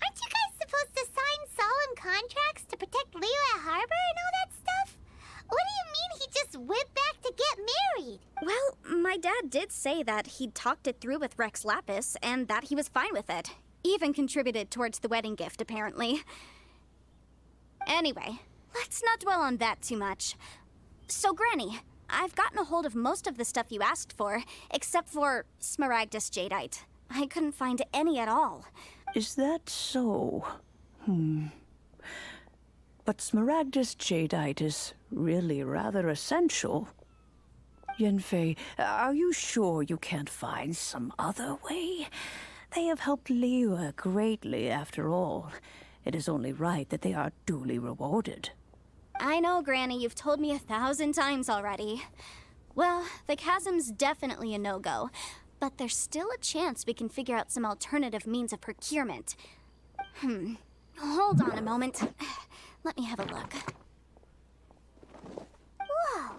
Aren't you guys supposed to sign solemn contracts to protect Liyue Harbor and all that stuff? What do you mean he just went back to get married? Well, my dad did say that he'd talked it through with Rex Lapis, and that he was fine with it. Even contributed towards the wedding gift, apparently. Anyway, let's not dwell on that too much. So, Granny, I've gotten a hold of most of the stuff you asked for, except for Smaragdus Jadeite. I couldn't find any at all. Is that so? But Smaragdus Jadeite is really rather essential. Yanfei, are you sure you can't find some other way? They have helped Liyue greatly, after all. It is only right that they are duly rewarded. I know, Granny, you've told me 1,000 times already. Well, the chasm's definitely a no-go, but there's still a chance we can figure out some alternative means of procurement. Hold on a moment. Let me have a look. Whoa,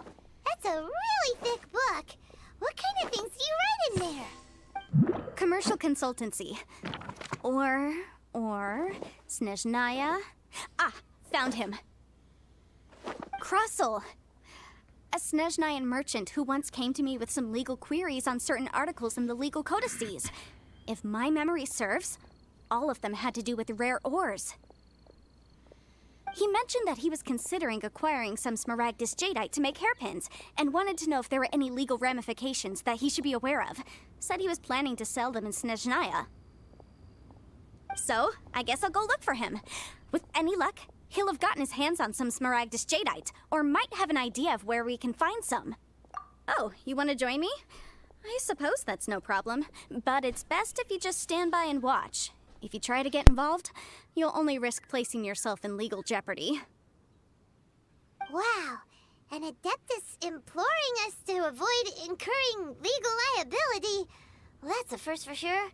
that's a really thick book. What kind of things do you write in there? Commercial consultancy. Or Snezhnaya. Ah, found him. Krusel. A Snezhnayan merchant who once came to me with some legal queries on certain articles in the legal codices. If my memory serves, all of them had to do with rare ores. He mentioned that he was considering acquiring some Smaragdus Jadeite to make hairpins, and wanted to know if there were any legal ramifications that he should be aware of. Said he was planning to sell them in Snezhnaya. So, I guess I'll go look for him. With any luck, he'll have gotten his hands on some Smaragdus Jadeite, or might have an idea of where we can find some. Oh, you want to join me? I suppose that's no problem, but it's best if you just stand by and watch. If you try to get involved, you'll only risk placing yourself in legal jeopardy. Wow, an Adeptus imploring us to avoid incurring legal liability. Well, that's a first for sure.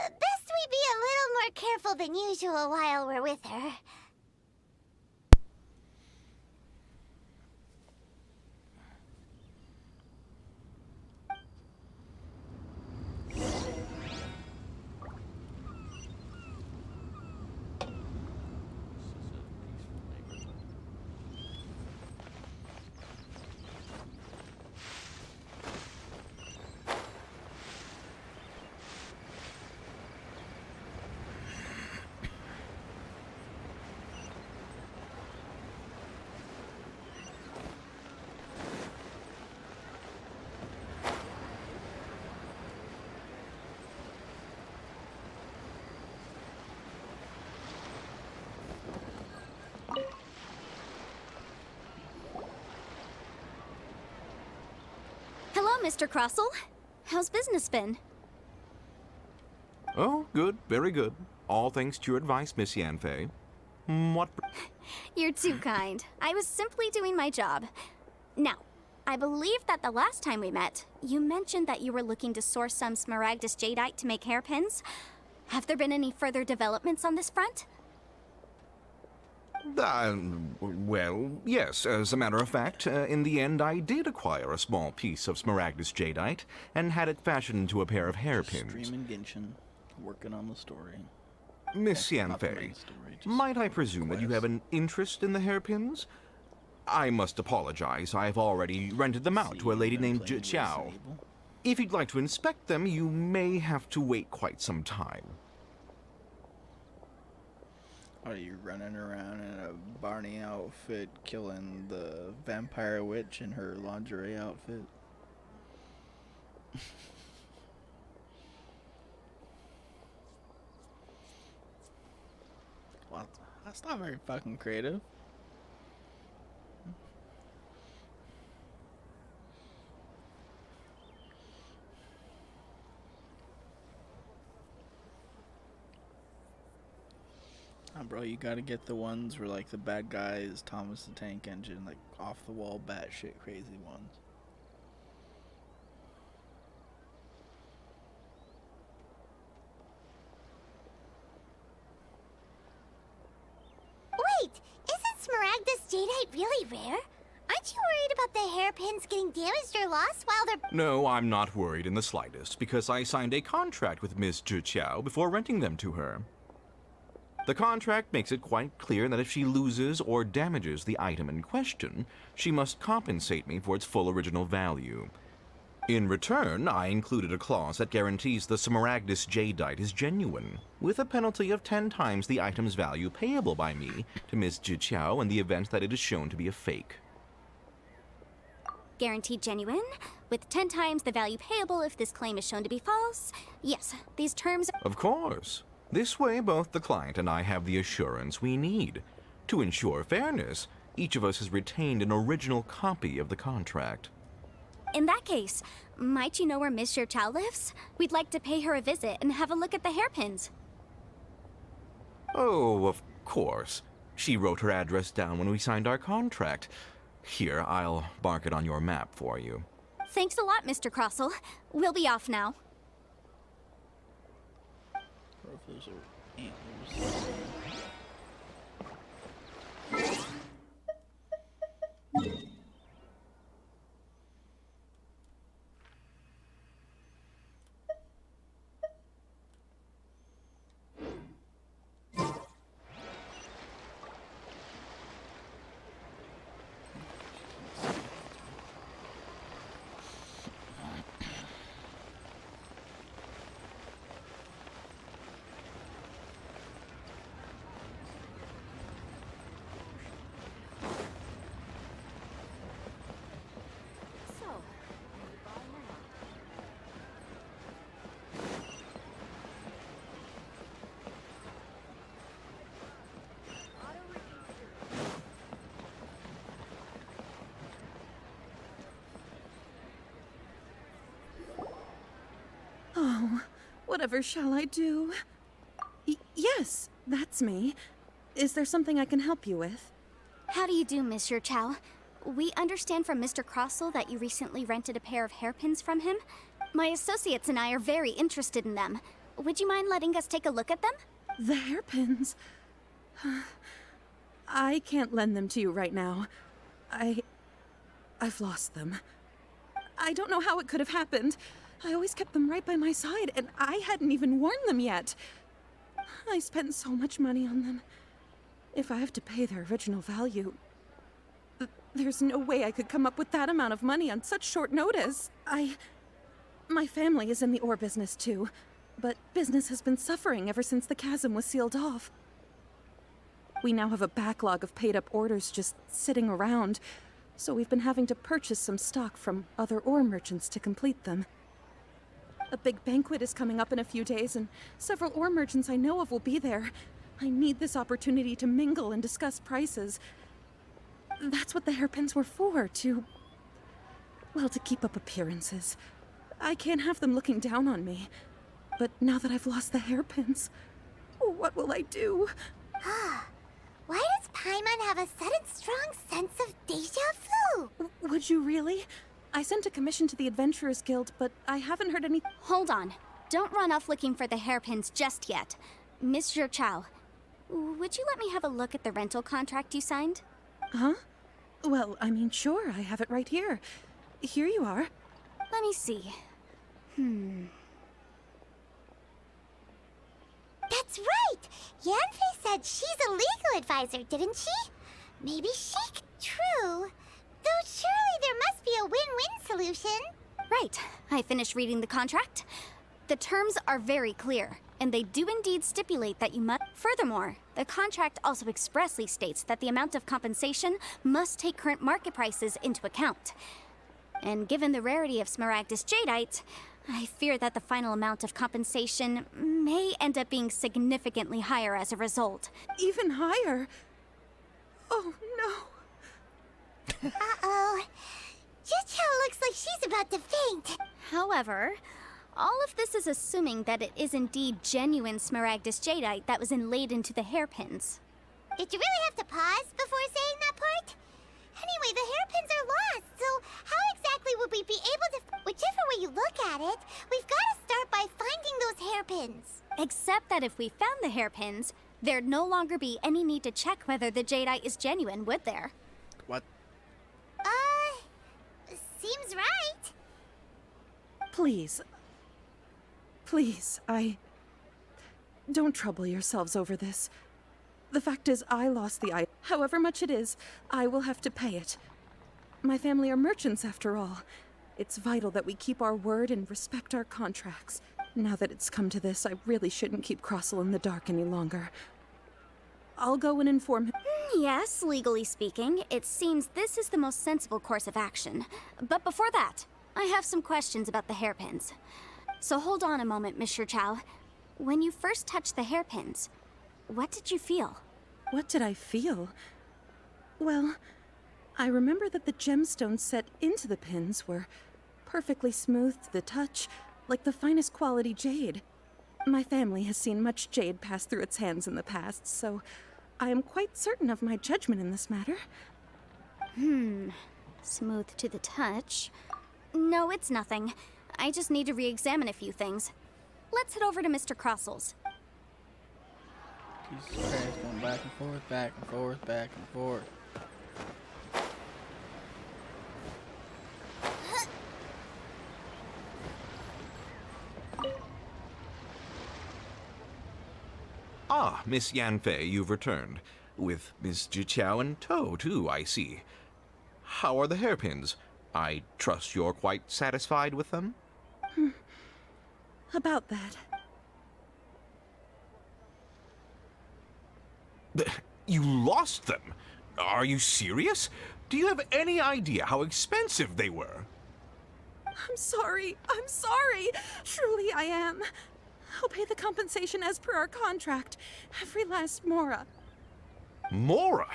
Best we be a little more careful than usual while we're with her. Hello, Mr. Crossell. How's business been? Oh, good, very good. All thanks to your advice, Miss Yanfei. What? You're too kind. I was simply doing my job. Now, I believe that the last time we met, you mentioned that you were looking to source some Smaragdus Jadeite to make hairpins. Have there been any further developments on this front? Well, yes. As a matter of fact, in the end, I did acquire a small piece of Smaragdus Jadeite and had it fashioned into a pair of hairpins. Streaming Genshin, working on the story. Miss Not the Yanfei, main story, just might I presume that you have an interest in the hairpins? I must apologize. I've already rented them out to a lady named Chiao. If you'd like to inspect them, you may have to wait quite some time. Are you running around in a Barney outfit, killing the vampire witch in her lingerie outfit? Well, that's not very fucking creative. Bro, you gotta get the ones where, like, the bad guy is Thomas the Tank Engine, like, off-the-wall batshit crazy ones. Wait, isn't Smaragdus Jadeite really rare? Aren't you worried about the hairpins getting damaged or lost while they're... No, I'm not worried in the slightest, because I signed a contract with Miss Chiao before renting them to her. The contract makes it quite clear that if she loses or damages the item in question, she must compensate me for its full original value. In return, I included a clause that guarantees the Smaragdus Jadeite is genuine, with a penalty of 10 times the item's value payable by me to Miss Chiao in the event that it is shown to be a fake. Guaranteed genuine, with 10 times the value payable if this claim is shown to be false. Yes, these terms... Of course. This way, both the client and I have the assurance we need. To ensure fairness, each of us has retained an original copy of the contract. In that case, might you know where Miss Chiao lives? We'd like to pay her a visit and have a look at the hairpins. Oh, of course. She wrote her address down when we signed our contract. Here, I'll mark it on your map for you. Thanks a lot, Mr. Crossell. We'll be off now. Those are antlers. Oh, whatever shall I do? Yes, that's me. Is there something I can help you with? How do you do, Monsieur Chow? We understand from Mr. Crossell that you recently rented a pair of hairpins from him. My associates and I are very interested in them. Would you mind letting us take a look at them? The hairpins? I can't lend them to you right now. I've lost them. I don't know how it could have happened. I always kept them right by my side, and I hadn't even worn them yet. I spent so much money on them. If I have to pay their original value, there's no way I could come up with that amount of money on such short notice. My family is in the ore business too, but business has been suffering ever since the chasm was sealed off. We now have a backlog of paid-up orders just sitting around, so we've been having to purchase some stock from other ore merchants to complete them. A big banquet is coming up in a few days, and several ore merchants I know of will be there. I need this opportunity to mingle and discuss prices. That's what the hairpins were for, to keep up appearances. I can't have them looking down on me. But now that I've lost the hairpins, what will I do? Why does Paimon have a sudden strong sense of deja vu? Would you really? I sent a commission to the Adventurers Guild, but I haven't heard any— Hold on. Don't run off looking for the hairpins just yet. Monsieur Chow, would you let me have a look at the rental contract you signed? Huh? Well, I mean, sure, I have it right here. Here you are. Let me see. That's right! Yanfei said she's a legal advisor, didn't she? Maybe she could— True. Though surely there must be a win-win solution. Right. I finished reading the contract. The terms are very clear, and they do indeed stipulate that you must— Furthermore, the contract also expressly states that the amount of compensation must take current market prices into account. And given the rarity of Smaragdus jadeite, I fear that the final amount of compensation may end up being significantly higher as a result. Even higher? Oh, no. Uh-oh. Juchao looks like she's about to faint. However, all of this is assuming that it is indeed genuine Smaragdus jadeite that was inlaid into the hairpins. Did you really have to pause before saying that part? Anyway, the hairpins are lost, so how exactly would we be able to— Whichever way you look at it, we've got to start by finding those hairpins. Except that if we found the hairpins, there'd no longer be any need to check whether the jadeite is genuine, would there? What? Seems right. Please, don't trouble yourselves over this. The fact is, I lost the item. However much it is, I will have to pay it. My family are merchants, after all. It's vital that we keep our word and respect our contracts. Now that it's come to this, I really shouldn't keep Crossell in the dark any longer. I'll go and inform him. Yes, legally speaking, it seems this is the most sensible course of action. But before that, I have some questions about the hairpins. So hold on a moment, Monsieur Chow. When you first touched the hairpins, what did you feel? What did I feel? Well, I remember that the gemstones set into the pins were perfectly smooth to the touch, like the finest quality jade. My family has seen much jade pass through its hands in the past, so I am quite certain of my judgment in this matter. Smooth to the touch. No, it's nothing. I just need to re-examine a few things. Let's head over to Mr. Crossell's. Jesus Christ, going back and forth, back and forth, back and forth. Ah, Miss Yanfei, you've returned. With Miss Jiqiao in tow, too, I see. How are the hairpins? I trust you're quite satisfied with them? About that. You lost them? Are you serious? Do you have any idea how expensive they were? I'm sorry. Truly I am. I'll pay the compensation as per our contract. Every last mora. Mora?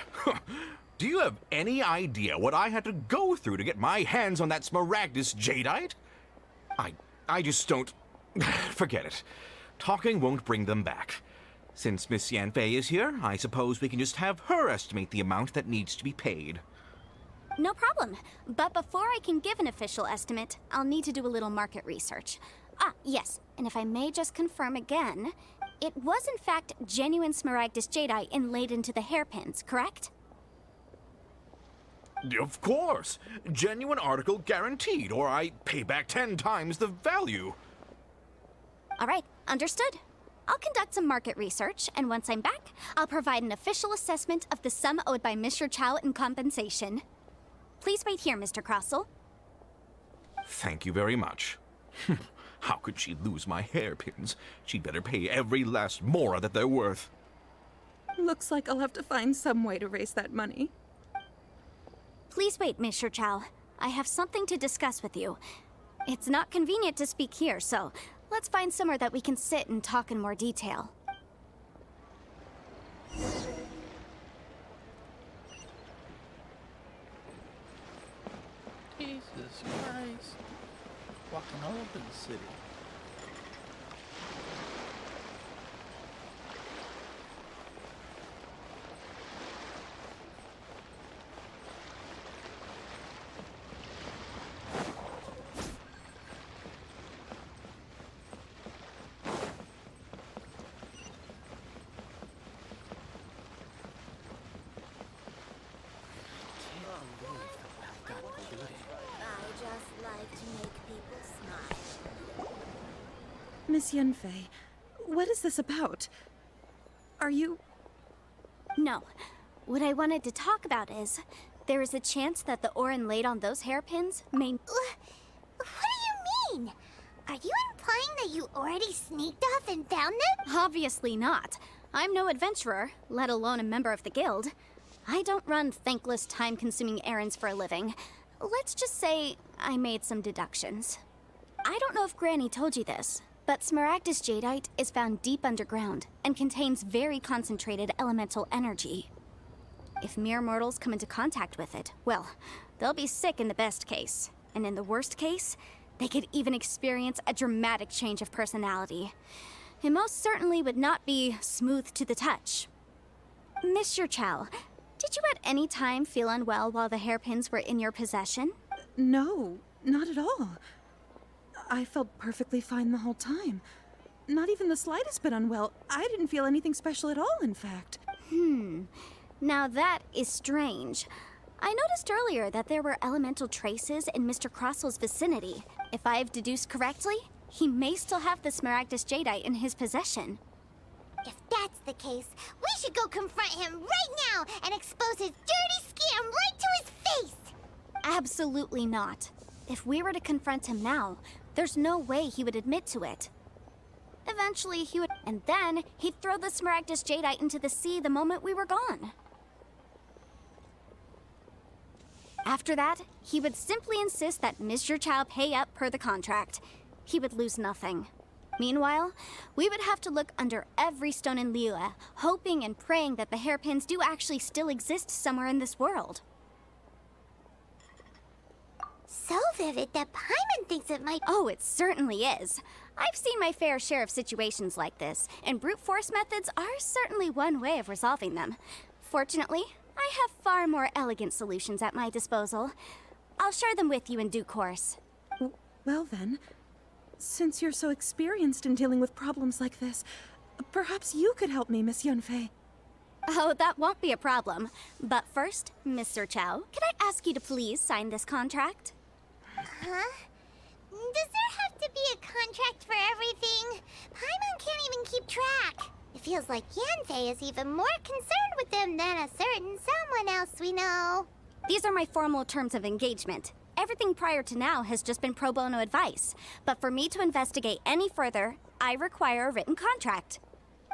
Do you have any idea what I had to go through to get my hands on that Smaragdus jadeite? I just don't... Forget it. Talking won't bring them back. Since Miss Yanfei is here, I suppose we can just have her estimate the amount that needs to be paid. No problem. But before I can give an official estimate, I'll need to do a little market research. Ah, yes. And if I may just confirm again, it was in fact genuine Smaragdus jadeite inlaid into the hairpins, correct? Of course. Genuine article guaranteed, or I pay back 10 times the value. All right, understood. I'll conduct some market research, and once I'm back, I'll provide an official assessment of the sum owed by Mr. Chow in compensation. Please wait here, Mr. Crossell. Thank you very much. How could she lose my hairpins? She'd better pay every last mora that they're worth. Looks like I'll have to find some way to raise that money. Please wait, Mr. Chow. I have something to discuss with you. It's not convenient to speak here, so let's find somewhere that we can sit and talk in more detail. Jesus Christ. Walking all up in the city. I just like to make people smile. Miss Yanfei, what is this about? Are you... No. What I wanted to talk about is, there is a chance that the Orin laid on those hairpins may... What do you mean? Are you implying that you already sneaked off and found them? Obviously not. I'm no adventurer, let alone a member of the guild. I don't run thankless, time-consuming errands for a living. Let's just say I made some deductions. I don't know if Granny told you this, but Smaragdus jadeite is found deep underground and contains very concentrated elemental energy. If mere mortals come into contact with it, well, they'll be sick in the best case. And in the worst case, they could even experience a dramatic change of personality. It most certainly would not be smooth to the touch. Mr. Chow, did you at any time feel unwell while the hairpins were in your possession? No, not at all. I felt perfectly fine the whole time. Not even the slightest bit unwell. I didn't feel anything special at all, in fact. Now that is strange. I noticed earlier that there were elemental traces in Mr. Crossell's vicinity. If I've deduced correctly, he may still have the Smaragdus jadeite in his possession. If that's the case, we should go confront him right now and expose his dirty scam right to his face! Absolutely not. If we were to confront him now, there's no way he would admit to it. Eventually he would, and then he'd throw the Smaragdus jadeite into the sea the moment we were gone. After that, he would simply insist that Mr. Chow pay up per the contract. He would lose nothing. Meanwhile, we would have to look under every stone in Liyue, hoping and praying that the hairpins do actually still exist somewhere in this world. So vivid that Paimon thinks it might... Oh, it certainly is. I've seen my fair share of situations like this, and brute force methods are certainly one way of resolving them. Fortunately, I have far more elegant solutions at my disposal. I'll share them with you in due course. Well then, since you're so experienced in dealing with problems like this, perhaps you could help me, Miss Yanfei. Oh, that won't be a problem. But first, Mr. Chow, could I ask you to please sign this contract? Huh? Does there have to be a contract for everything? Paimon can't even keep track. It feels like Yanfei is even more concerned with them than a certain someone else we know. These are my formal terms of engagement. Everything prior to now has just been pro bono advice. But for me to investigate any further, I require a written contract.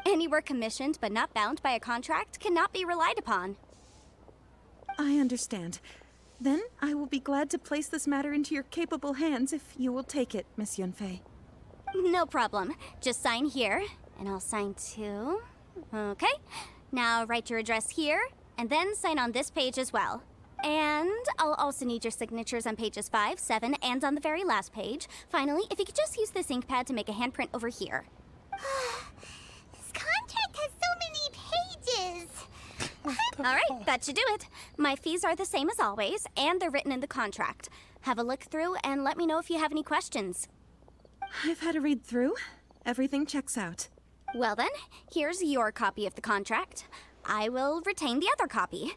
Any work commissioned but not bound by a contract cannot be relied upon. I understand. Then I will be glad to place this matter into your capable hands if you will take it, Miss Yanfei. No problem. Just sign here, and I'll sign too. Okay. Now write your address here, and then sign on this page as well. And I'll also need your signatures on pages 5, 7, and on the very last page. Finally, if you could just use this ink pad to make a handprint over here. This contract has so many pages. All right, that should do it. My fees are the same as always, and they're written in the contract. Have a look through and let me know if you have any questions. I've had a read through. Everything checks out. Well then, here's your copy of the contract. I will retain the other copy.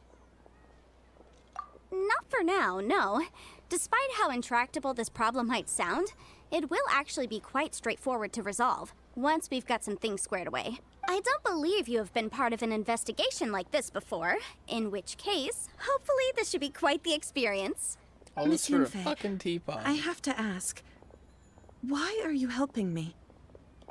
Not for now, no. Despite how intractable this problem might sound, it will actually be quite straightforward to resolve, once we've got some things squared away. I don't believe you have been part of an investigation like this before, in which case, hopefully this should be quite the experience. All Miss this for a Yunfei, fucking teapot. I have to ask, why are you helping me?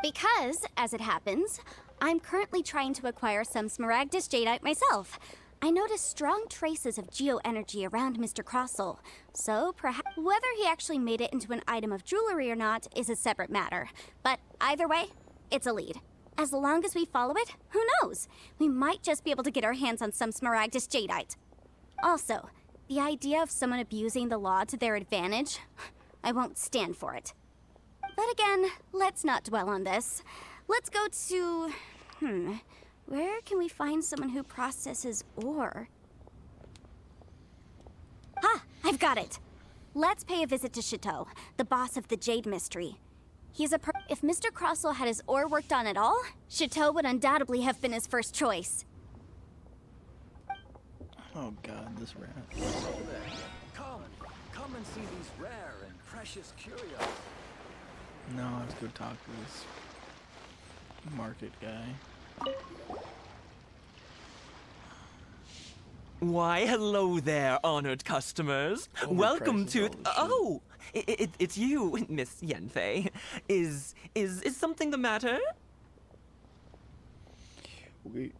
Because, as it happens, I'm currently trying to acquire some Smaragdus Jadeite myself. I noticed strong traces of geo-energy around Mr. Crossel, so perhaps whether he actually made it into an item of jewelry or not is a separate matter. But either way, it's a lead. As long as we follow it, who knows? We might just be able to get our hands on some Smaragdus Jadeite. Also, the idea of someone abusing the law to their advantage, I won't stand for it. But again, let's not dwell on this. Let's go to... where can we find someone who processes ore? Ah, I've got it! Let's pay a visit to Chateau, the boss of the Jade Mystery. He's if Mr. Crossel had his ore worked on at all, Chateau would undoubtedly have been his first choice. Oh god, this rat. Come and see these rare and precious curios. No, I have to go talk to this market guy. Why, hello there, honored customers. Welcome to... Oh, it's you, Miss Yunfei. Is something the matter? Wait,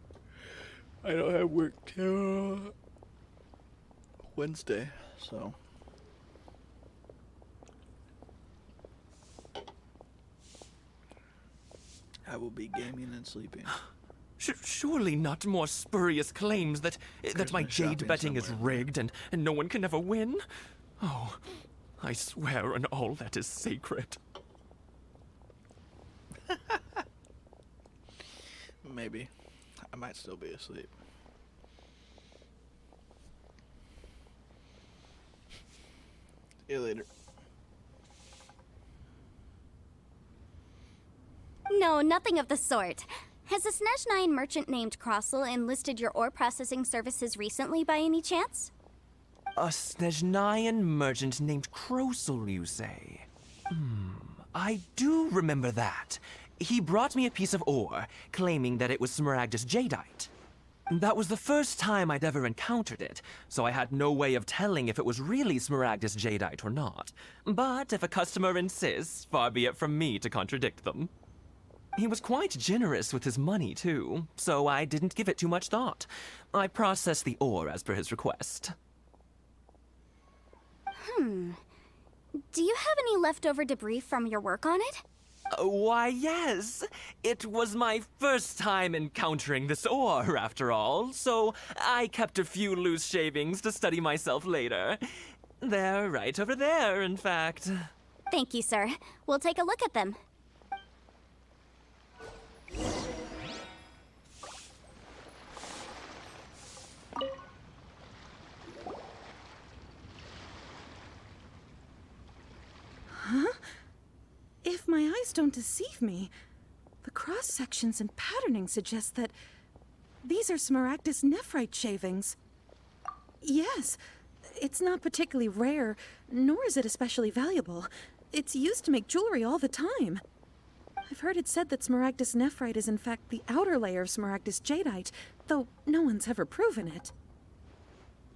I don't have work till Wednesday, so... I will be gaming and sleeping. Surely not more spurious claims that my jade betting is rigged and no one can ever win? Oh, I swear on all that is sacred. Maybe. I might still be asleep. See you later. No, nothing of the sort. Has a Snezhnine merchant named Crossel enlisted your ore processing services recently by any chance? A Snezhnine merchant named Crossel, you say? I do remember that. He brought me a piece of ore, claiming that it was Smaragdus Jadeite. That was the first time I'd ever encountered it, so I had no way of telling if it was really Smaragdus Jadeite or not. But if a customer insists, far be it from me to contradict them. He was quite generous with his money, too, so I didn't give it too much thought. I processed the ore as per his request. Do you have any leftover debris from your work on it? Why, yes. It was my first time encountering this ore, after all, so I kept a few loose shavings to study myself later. They're right over there, in fact. Thank you, sir. We'll take a look at them. Huh? If my eyes don't deceive me, the cross-sections and patterning suggest that these are Smaragdus nephrite shavings. Yes, it's not particularly rare, nor is it especially valuable. It's used to make jewelry all the time. I've heard it said that Smaragdus nephrite is in fact the outer layer of Smaragdus jadeite, though no one's ever proven it.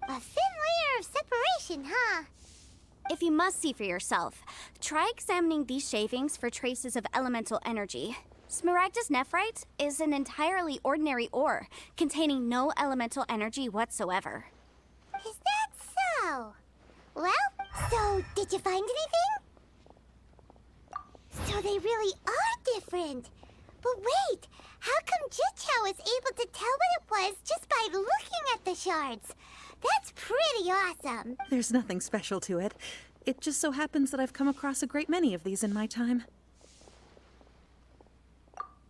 A thin layer of separation, huh? If you must see for yourself, try examining these shavings for traces of elemental energy. Smaragdus nephrite is an entirely ordinary ore, containing no elemental energy whatsoever. Is that so? Well, so did you find anything? So they really are different. But wait, how come Jichao was able to tell what it was just by looking at the shards? That's pretty awesome. There's nothing special to it. It just so happens that I've come across a great many of these in my time.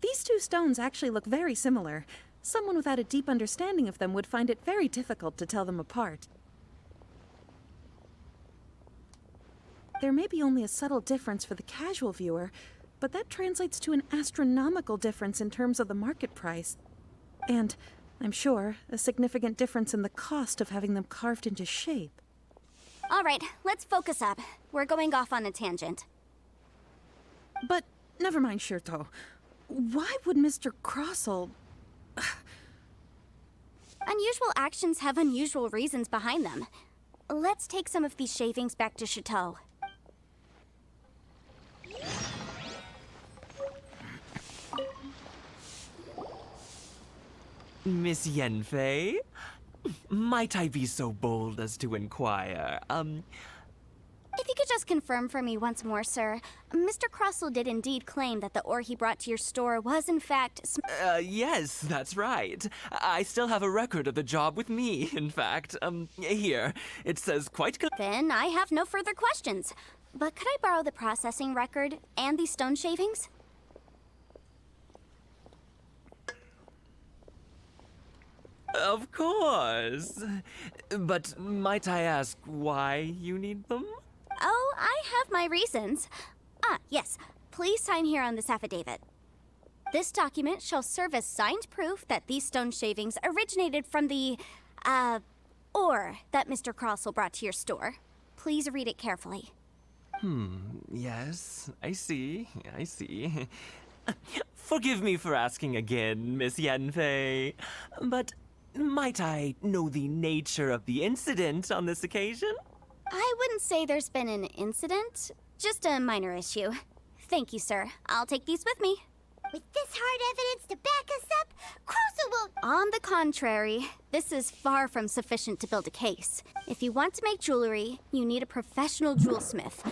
These two stones actually look very similar. Someone without a deep understanding of them would find it very difficult to tell them apart. There may be only a subtle difference for the casual viewer, but that translates to an astronomical difference in terms of the market price. And, I'm sure, a significant difference in the cost of having them carved into shape. All right, let's focus up. We're going off on a tangent. But, never mind, Shirto. Why would Mr. Crossell... Unusual actions have unusual reasons behind them. Let's take some of these shavings back to Chateau. Miss Yenfei? Might I be so bold as to inquire, If you could just confirm for me once more, sir. Mr. Crossell did indeed claim that the ore he brought to your store was in fact... Yes, that's right. I still have a record of the job with me, in fact. Here. It says quite... Then I have no further questions. But could I borrow the processing record and these stone shavings? Of course. But might I ask why you need them? Oh, I have my reasons. Ah, yes. Please sign here on this affidavit. This document shall serve as signed proof that these stone shavings originated from the, ore that Mr. Crossell brought to your store. Please read it carefully. Yes, I see. Forgive me for asking again, Miss Yenfei, but might I know the nature of the incident on this occasion? I wouldn't say there's been an incident, just a minor issue. Thank you, sir. I'll take these with me. With this hard evidence to back us up, Crossell won't... On the contrary, this is far from sufficient to build a case. If you want to make jewelry, you need a professional jewelsmith.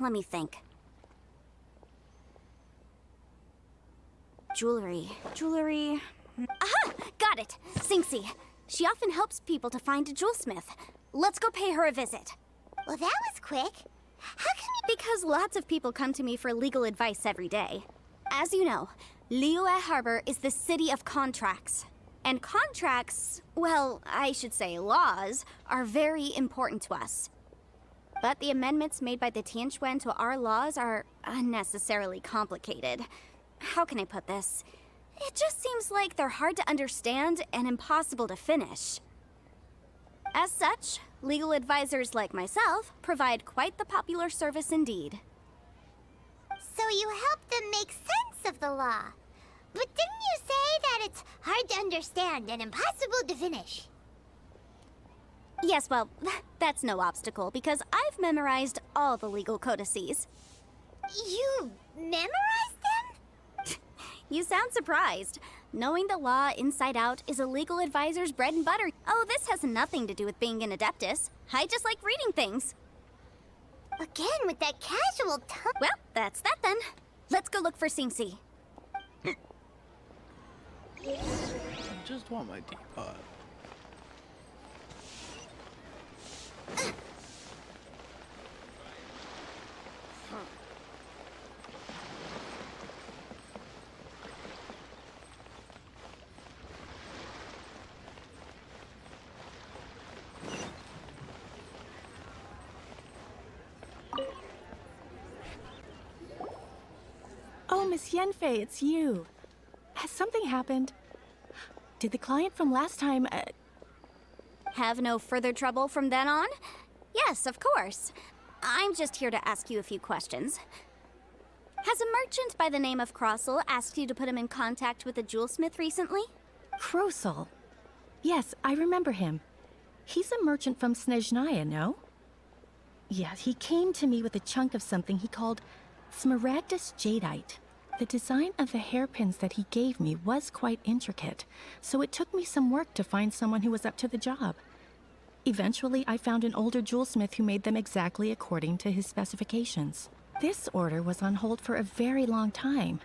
Let me think. Jewelry. Aha! Got it! Sinxie. She often helps people to find a jewelsmith. Let's go pay her a visit. Well, that was quick. How can we... Because lots of people come to me for legal advice every day. As you know, Liyue Harbor is the city of contracts. And contracts, well, I should say laws, are very important to us. But the amendments made by the Tianquan to our laws are unnecessarily complicated. How can I put this? It just seems like they're hard to understand and impossible to finish. As such, legal advisors like myself provide quite the popular service indeed. So you help them make sense of the law. But didn't you say that it's hard to understand and impossible to finish? Yes, well, that's no obstacle because I've memorized all the legal codices. You memorized them? You sound surprised. Knowing the law inside out is a legal advisor's bread and butter. Oh, this has nothing to do with being an adeptus. I just like reading things. Again, with that casual tone. Well, that's that then. Let's go look for Sinxie. I just want my teapot. Oh, Miss Yenfei, it's you. Has something happened? Did the client from last time, Have no further trouble from then on? Yes, of course. I'm just here to ask you a few questions. Has a merchant by the name of Crossell asked you to put him in contact with a jewelsmith recently? Crossell? Yes, I remember him. He's a merchant from Snezhnaya, no? Yes, he came to me with a chunk of something he called Smaragdus Jadeite. The design of the hairpins that he gave me was quite intricate, so it took me some work to find someone who was up to the job. Eventually, I found an older jewelsmith who made them exactly according to his specifications. This order was on hold for a very long time,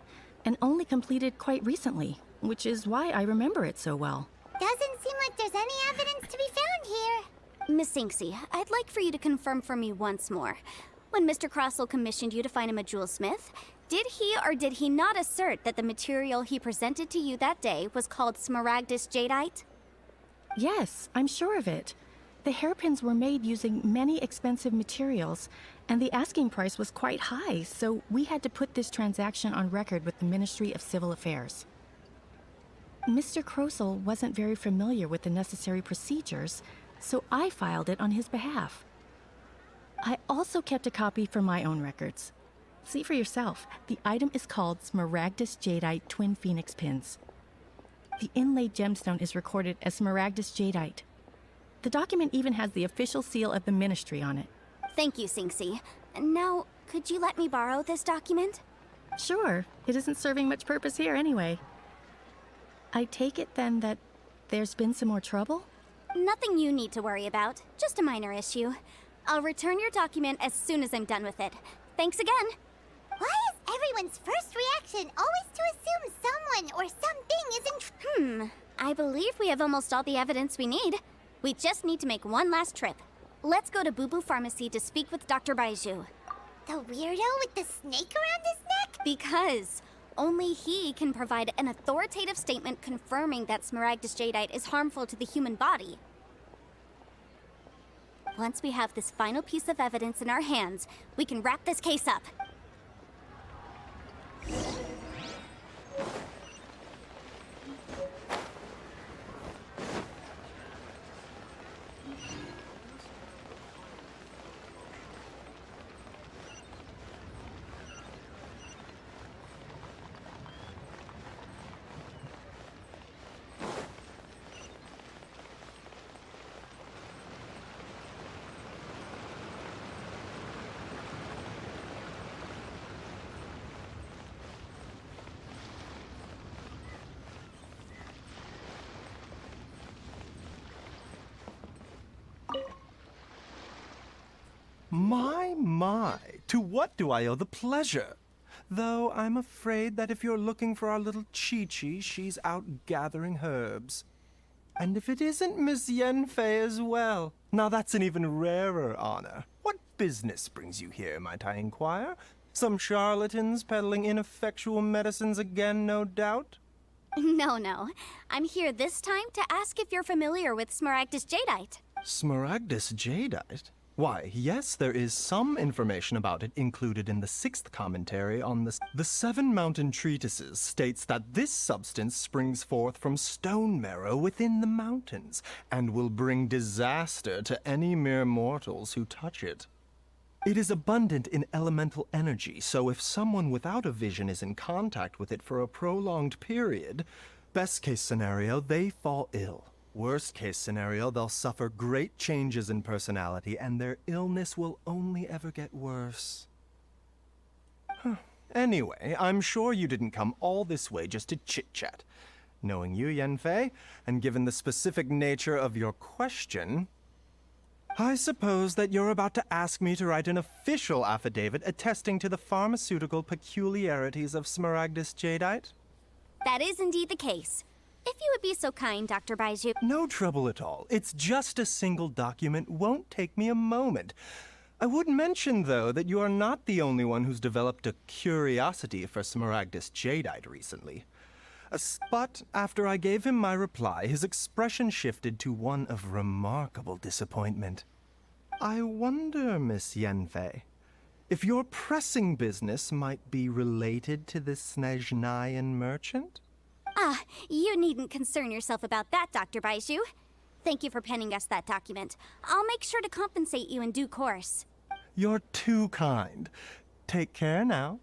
and only completed quite recently, which is why I remember it so well. Doesn't seem like there's any evidence to be found here. Miss Inksy, I'd like for you to confirm for me once more. When Mr. Crossell commissioned you to find him a jewelsmith, did he or did he not assert that the material he presented to you that day was called Smaragdus Jadeite? Yes, I'm sure of it. The hairpins were made using many expensive materials, and the asking price was quite high, so we had to put this transaction on record with the Ministry of Civil Affairs. Mr. Crossell wasn't very familiar with the necessary procedures, so I filed it on his behalf. I also kept a copy for my own records. See for yourself, the item is called Smaragdus Jadeite Twin Phoenix Pins. The inlaid gemstone is recorded as Smaragdus Jadeite. The document even has the official seal of the ministry on it. Thank you, Sinksy. Now, could you let me borrow this document? Sure, it isn't serving much purpose here anyway. I take it then that there's been some more trouble? Nothing you need to worry about, just a minor issue. I'll return your document as soon as I'm done with it. Thanks again. Why is everyone's first reaction always to assume someone or something isn't I believe we have almost all the evidence we need. We just need to make one last trip. Let's go to Boo Boo Pharmacy to speak with Dr. Baiju. The weirdo with the snake around his neck? Because only he can provide an authoritative statement confirming that Smaragdus Jadeite is harmful to the human body. Once we have this final piece of evidence in our hands, we can wrap this case up. My, to what do I owe the pleasure? Though I'm afraid that if you're looking for our little Chi-Chi, she's out gathering herbs. And if it isn't Miss Yenfei as well, now that's an even rarer honor. What business brings you here, might I inquire? Some charlatans peddling ineffectual medicines again, no doubt? No. I'm here this time to ask if you're familiar with Smaragdus Jadeite. Smaragdus Jadeite? Why, yes, there is some information about it included in the 6th commentary on the 7 Mountain Treatises states that this substance springs forth from stone marrow within the mountains and will bring disaster to any mere mortals who touch it. It is abundant in elemental energy, so if someone without a vision is in contact with it for a prolonged period, best case scenario, they fall ill. Worst case scenario, they'll suffer great changes in personality and their illness will only ever get worse. Anyway, I'm sure you didn't come all this way just to chit-chat. Knowing you, Yenfei, and given the specific nature of your question, I suppose that you're about to ask me to write an official affidavit attesting to the pharmaceutical peculiarities of Smaragdus Jadeite? That is indeed the case. If you would be so kind, Dr. Baiju. No trouble at all. It's just a single document. Won't take me a moment. I would mention, though, that you are not the only one who's developed a curiosity for Smaragdus Jadeite recently. But after I gave him my reply, his expression shifted to one of remarkable disappointment. I wonder, Miss Yenfei, if your pressing business might be related to the Snezhnayan merchant? You needn't concern yourself about that, Dr. Baiju. Thank you for penning us that document. I'll make sure to compensate you in due course. You're too kind. Take care now.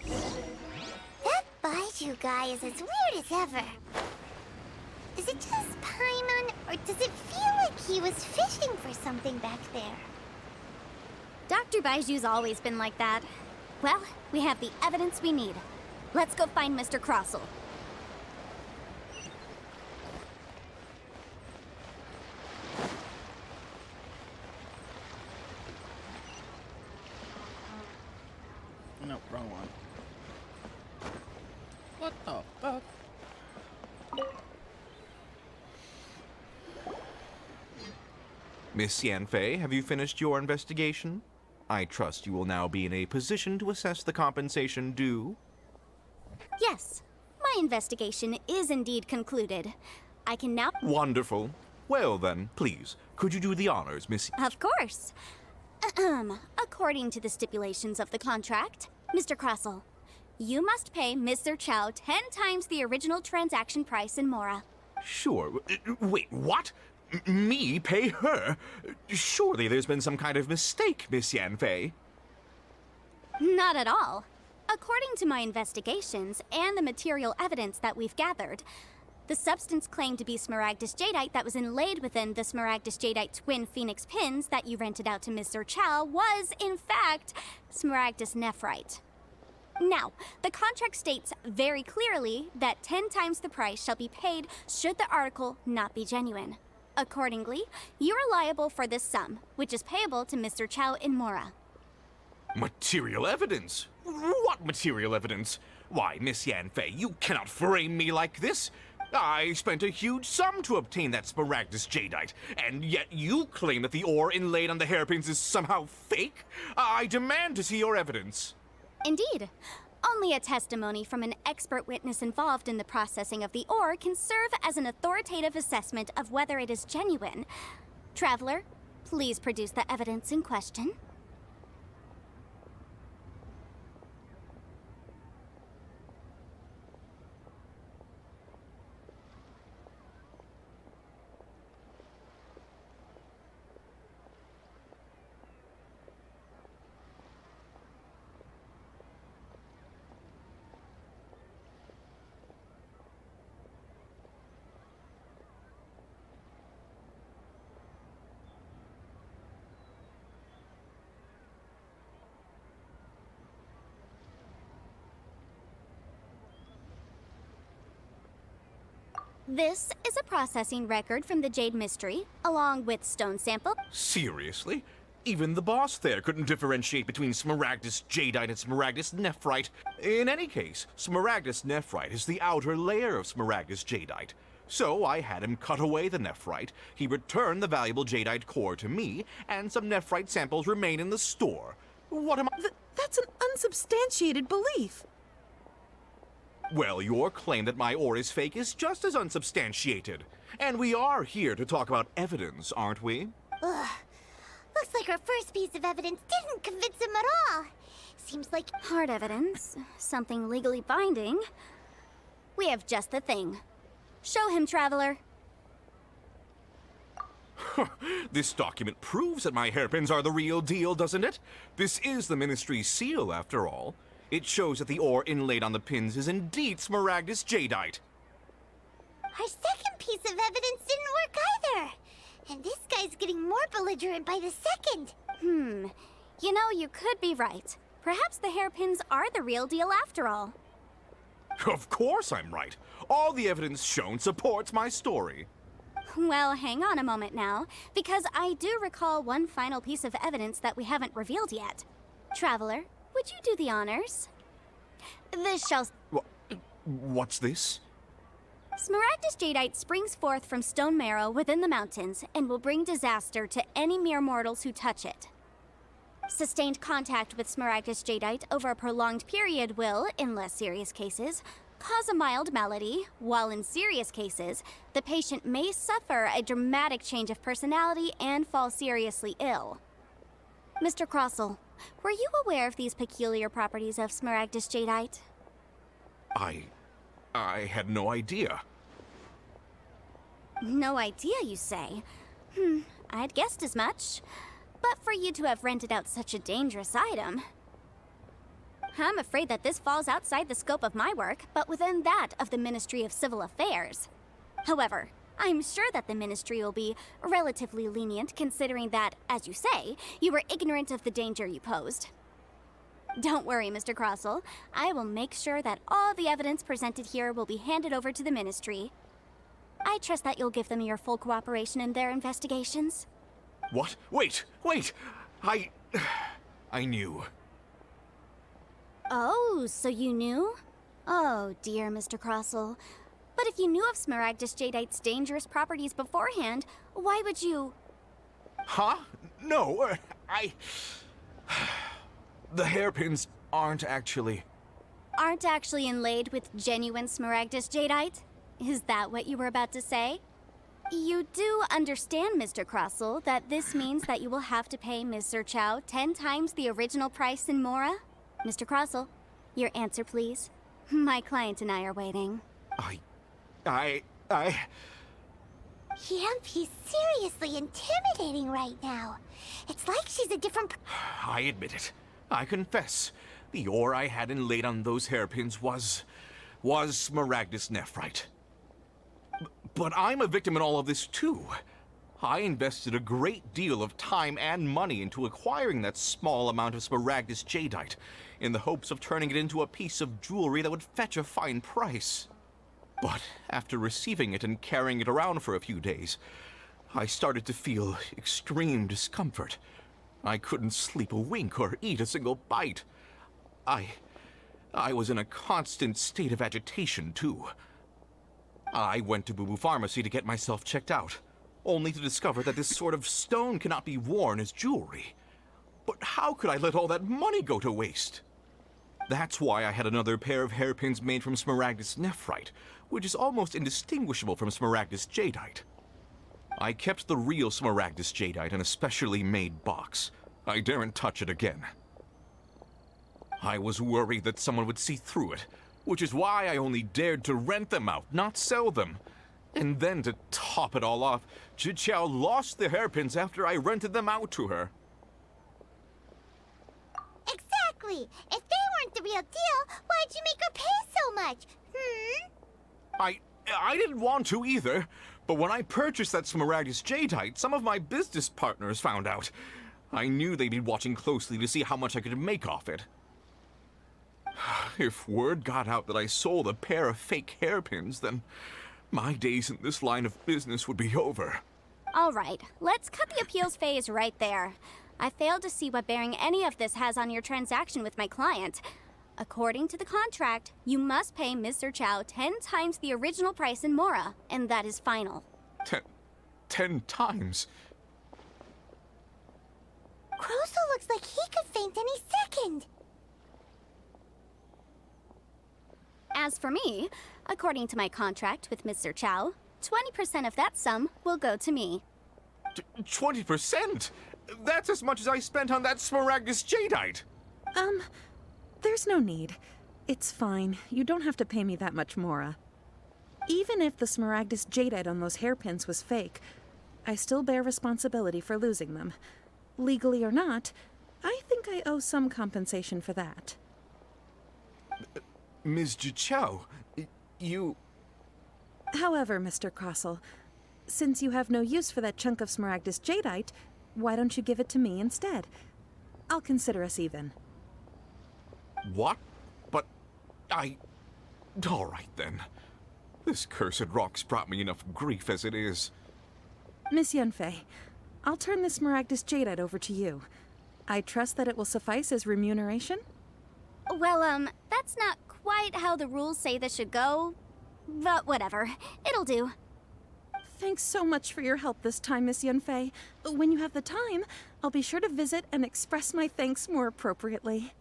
That Baiju guy is as weird as ever. Is it just Paimon, or does it feel like he was fishing for something back there? Dr. Baiju's always been like that. Well, we have the evidence we need. Let's go find Mr. Crossell. No, wrong one. What the fuck? Miss Yanfei, have you finished your investigation? I trust you will now be in a position to assess the compensation due. Yes, my investigation is indeed concluded. I can now... Wonderful. Well then, please, could you do the honors, Miss... Of course. According to the stipulations of the contract, Mr. Crossell, you must pay Mr. Chow 10 times the original transaction price in Mora. Sure. Wait, what? Me pay her? Surely there's been some kind of mistake, Miss Yanfei. Not at all. According to my investigations and the material evidence that we've gathered, the substance claimed to be Smaragdus Jadeite that was inlaid within the Smaragdus Jadeite twin phoenix pins that you rented out to Mr. Chow was, in fact, Smaragdus Nephrite. Now, the contract states very clearly that 10 times the price shall be paid should the article not be genuine. Accordingly, you are liable for this sum, which is payable to Mr. Chow in Mora. Material evidence? What material evidence? Why, Miss Yanfei, you cannot frame me like this. I spent a huge sum to obtain that Smaragdus Jadeite, and yet you claim that the ore inlaid on the hairpins is somehow fake? I demand to see your evidence. Indeed. Only a testimony from an expert witness involved in the processing of the ore can serve as an authoritative assessment of whether it is genuine. Traveler, please produce the evidence in question. This is a processing record from the Jade Mystery, along with stone sample. Seriously? Even the boss there couldn't differentiate between Smaragdus Jadeite and Smaragdus Nephrite. In any case, Smaragdus Nephrite is the outer layer of Smaragdus Jadeite. So I had him cut away the Nephrite, he returned the valuable Jadeite core to me, and some Nephrite samples remain in the store. What am I— That's an unsubstantiated belief. Well, your claim that my ore is fake is just as unsubstantiated. And we are here to talk about evidence, aren't we? Ugh. Looks like our first piece of evidence didn't convince him at all. Seems like... Hard evidence. Something legally binding. We have just the thing. Show him, Traveler. This document proves that my hairpins are the real deal, doesn't it? This is the Ministry's seal, after all. It shows that the ore inlaid on the pins is indeed Smaragdus Jadeite. Our second piece of evidence didn't work either. And this guy's getting more belligerent by the second. You know, you could be right. Perhaps the hairpins are the real deal after all. Of course I'm right. All the evidence shown supports my story. Well, hang on a moment now, because I do recall one final piece of evidence that we haven't revealed yet. Traveler, would you do the honors? This shall... What's this? Smaragdus Jadeite springs forth from stone marrow within the mountains and will bring disaster to any mere mortals who touch it. Sustained contact with Smaragdus Jadeite over a prolonged period will, in less serious cases, cause a mild malady, while in serious cases, the patient may suffer a dramatic change of personality and fall seriously ill. Mr. Crossell, were you aware of these peculiar properties of Smaragdus Jadeite? I had no idea. No idea, you say? I'd guessed as much. But for you to have rented out such a dangerous item... I'm afraid that this falls outside the scope of my work, but within that of the Ministry of Civil Affairs. However, I'm sure that the Ministry will be relatively lenient considering that, as you say, you were ignorant of the danger you posed. Don't worry, Mr. Crossell. I will make sure that all the evidence presented here will be handed over to the Ministry. I trust that you'll give them your full cooperation in their investigations. What? Wait! I knew. Oh, so you knew? Oh, dear, Mr. Crossell. But if you knew of Smaragdus Jadeite's dangerous properties beforehand, why would you... Huh? No, The hairpins aren't actually... Aren't actually inlaid with genuine Smaragdus jadeite? Is that what you were about to say? You do understand, Mr. Crossell, that this means that you will have to pay Ms. Zerchow 10 times the original price in Mora? Mr. Crossell, your answer, please. My client and I are waiting. Yep, he's seriously intimidating right now. It's like she's a different... I admit it. I confess. The ore I had inlaid on those hairpins was Smaragdus nephrite. But I'm a victim in all of this too. I invested a great deal of time and money into acquiring that small amount of Smaragdus jadeite, in the hopes of turning it into a piece of jewelry that would fetch a fine price. But after receiving it and carrying it around for a few days, I started to feel extreme discomfort. I couldn't sleep a wink or eat a single bite. I was in a constant state of agitation, too. I went to Boo Boo Pharmacy to get myself checked out, only to discover that this sort of stone cannot be worn as jewelry. But how could I let all that money go to waste? That's why I had another pair of hairpins made from Smaragdus nephrite, which is almost indistinguishable from Smaragdus jadeite. I kept the real Smaragdus jadeite in a specially made box. I daren't touch it again. I was worried that someone would see through it, which is why I only dared to rent them out, not sell them. And then to top it all off, Zhiqiao lost the hairpins after I rented them out to her. Exactly! If they weren't the real deal, why'd you make her pay so much? I didn't want to either, but when I purchased that Smaragdus jadeite, some of my business partners found out. I knew they'd be watching closely to see how much I could make off it. If word got out that I sold a pair of fake hairpins, then my days in this line of business would be over. All right, let's cut the appeals phase right there. I failed to see what bearing any of this has on your transaction with my client. According to the contract, you must pay Mr. Chow 10 times the original price in Mora, and that is final. 10 times? Crosel looks like he could faint any second. As for me, according to my contract with Mr. Chow, 20% of that sum will go to me. 20%? That's as much as I spent on that Smaragdus jadeite. There's no need. It's fine. You don't have to pay me that much, Mora. Even if the Smaragdus jadeite on those hairpins was fake, I still bear responsibility for losing them. Legally or not, I think I owe some compensation for that. Ms. Zhiqiao, you... However, Mr. Crossell, since you have no use for that chunk of Smaragdus jadeite, why don't you give it to me instead? I'll consider us even. What? But all right then. This cursed rock's brought me enough grief as it is. Miss Yunfei, I'll turn the Smaragdus jadeite over to you. I trust that it will suffice as remuneration? Well, that's not quite how the rules say this should go. But whatever. It'll do. Thanks so much for your help this time, Miss Yunfei. When you have the time, I'll be sure to visit and express my thanks more appropriately.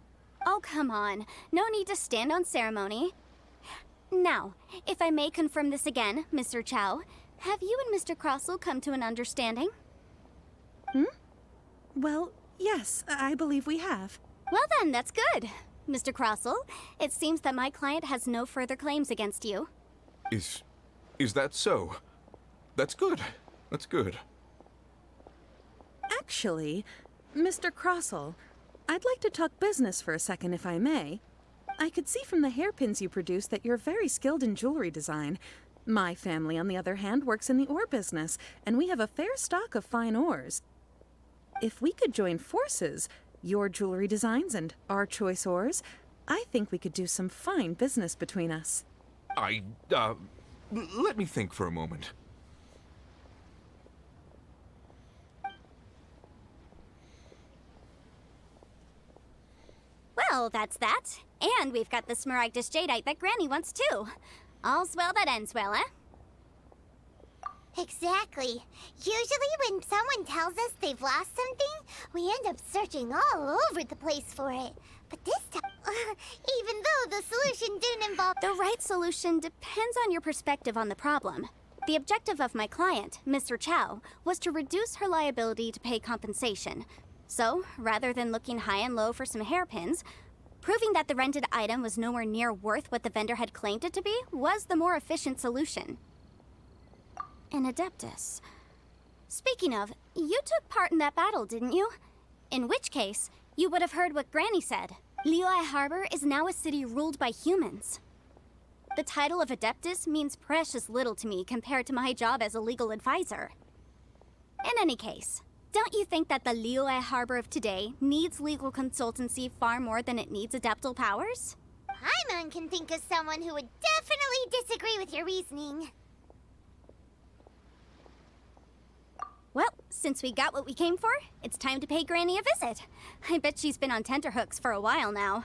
Oh, come on. No need to stand on ceremony. Now, if I may confirm this again, Mr. Chow, have you and Mr. Crossell come to an understanding? Well, yes, I believe we have. Well then, that's good. Mr. Crossell, it seems that my client has no further claims against you. Is that so? That's good. That's good. Actually, Mr. Crossell, I'd like to talk business for a second, if I may. I could see from the hairpins you produce that you're very skilled in jewelry design. My family, on the other hand, works in the ore business, and we have a fair stock of fine ores. If we could join forces, your jewelry designs and our choice ores, I think we could do some fine business between us. Let me think for a moment. Well, that's that. And we've got the Smaragdus jadeite that Granny wants too. All's well that ends well, eh? Exactly. Usually when someone tells us they've lost something, we end up searching all over the place for it. But this time, even though the solution didn't involve... The right solution depends on your perspective on the problem. The objective of my client, Mr. Chow, was to reduce her liability to pay compensation. So, rather than looking high and low for some hairpins, proving that the rented item was nowhere near worth what the vendor had claimed it to be was the more efficient solution. An Adeptus. Speaking of, you took part in that battle, didn't you? In which case, you would have heard what Granny said. Liyue Harbor is now a city ruled by humans. The title of Adeptus means precious little to me compared to my job as a legal advisor. In any case, don't you think that the Liyue Harbor of today needs legal consultancy far more than it needs adeptal powers? Paimon can think of someone who would definitely disagree with your reasoning. Well, since we got what we came for, it's time to pay Granny a visit. I bet she's been on tenterhooks for a while now.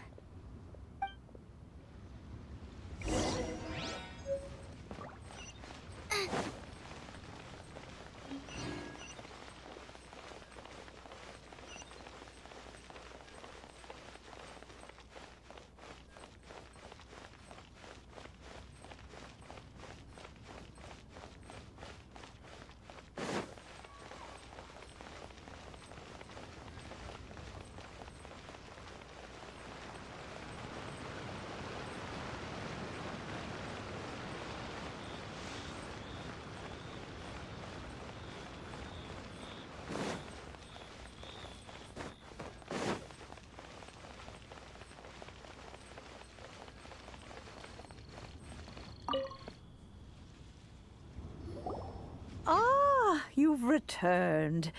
Ah, you've returned.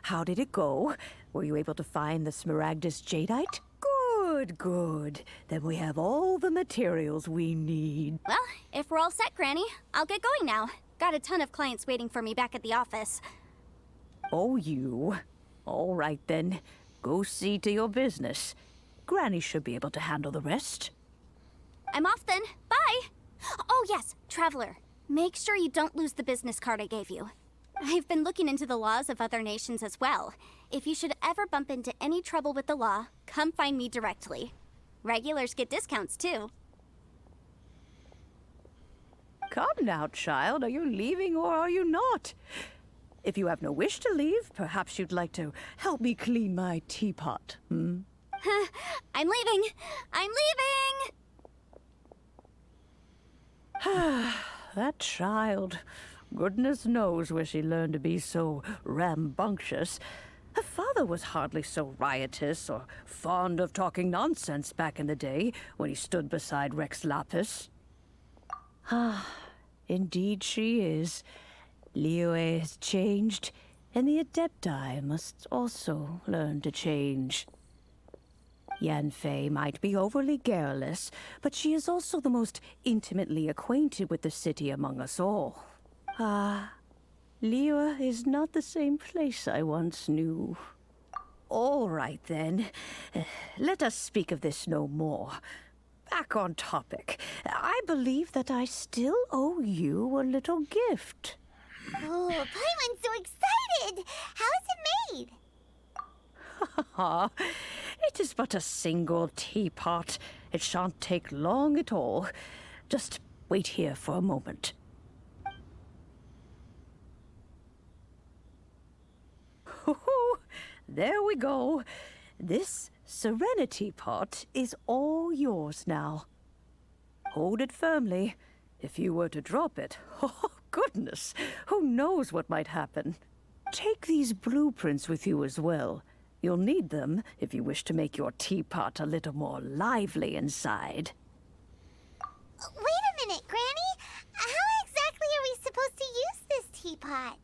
How did it go? Were you able to find the Smaragdus Jadeite? Good, good. Then we have all the materials we need. Well, if we're all set, Granny, I'll get going now. Got a ton of clients waiting for me back at the office. Oh, you. All right, then. Go see to your business. Granny should be able to handle the rest. I'm off then. Bye! Oh yes, Traveler. Make sure you don't lose the business card I gave you. I've been looking into the laws of other nations as well. If you should ever bump into any trouble with the law, come find me directly. Regulars get discounts too. Come now, child. Are you leaving or are you not? If you have no wish to leave, perhaps you'd like to help me clean my teapot, hmm? I'm leaving! I'm leaving! That child. Goodness knows where she learned to be so rambunctious. Her father was hardly so riotous or fond of talking nonsense back in the day when he stood beside Rex Lapis. Ah, indeed she is. Liyue has changed, and the Adepti must also learn to change. Yanfei might be overly garrulous, but she is also the most intimately acquainted with the city among us all. Ah, Liyue is not the same place I once knew. All right, then. Let us speak of this no more. Back on topic. I believe that I still owe you a little gift. Oh, Paimon's so excited! How is it made? It is but a single teapot. It shan't take long at all. Just wait here for a moment. There we go. This Serenity pot is all yours now. Hold it firmly. If you were to drop it, oh goodness, who knows what might happen. Take these blueprints with you as well. You'll need them if you wish to make your teapot a little more lively inside. Wait a minute, Granny. How exactly are we supposed to use this teapot?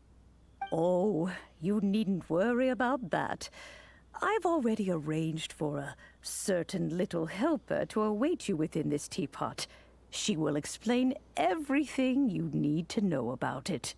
Oh, you needn't worry about that. I've already arranged for a certain little helper to await you within this teapot. She will explain everything you need to know about it.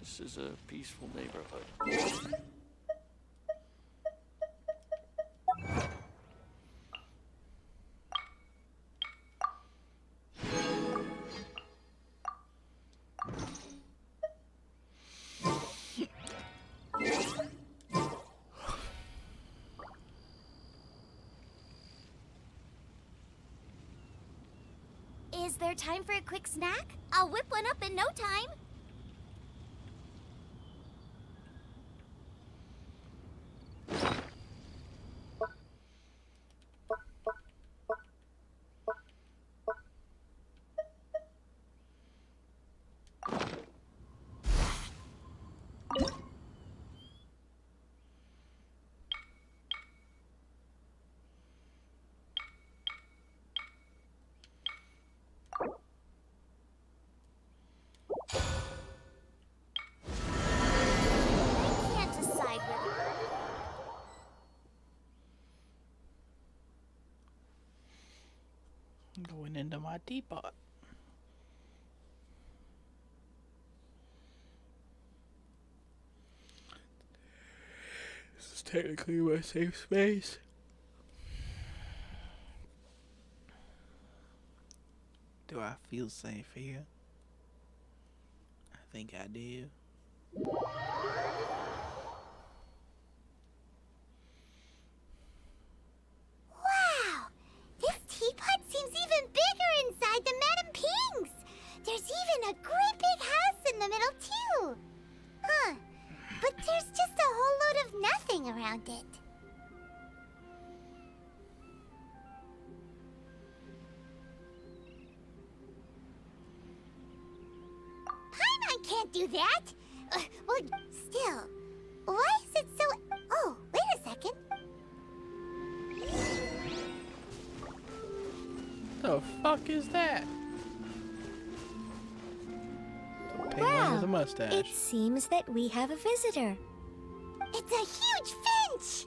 This is a peaceful neighborhood. Is there time for a quick snack? I'll whip one up in no time. Going into my teapot. This is technically my safe space. Do I feel safe here? I think I do. Wow! This teapot seems even bigger inside than Madame Ping's! There's even a great big house in the middle, too! Huh. But there's just a whole load of nothing around it. Paimon can't do that! Well, still, why is it so... Oh, wait a second. The fuck is that? A penguin with a mustache. It seems that we have a visitor. It's a huge finch!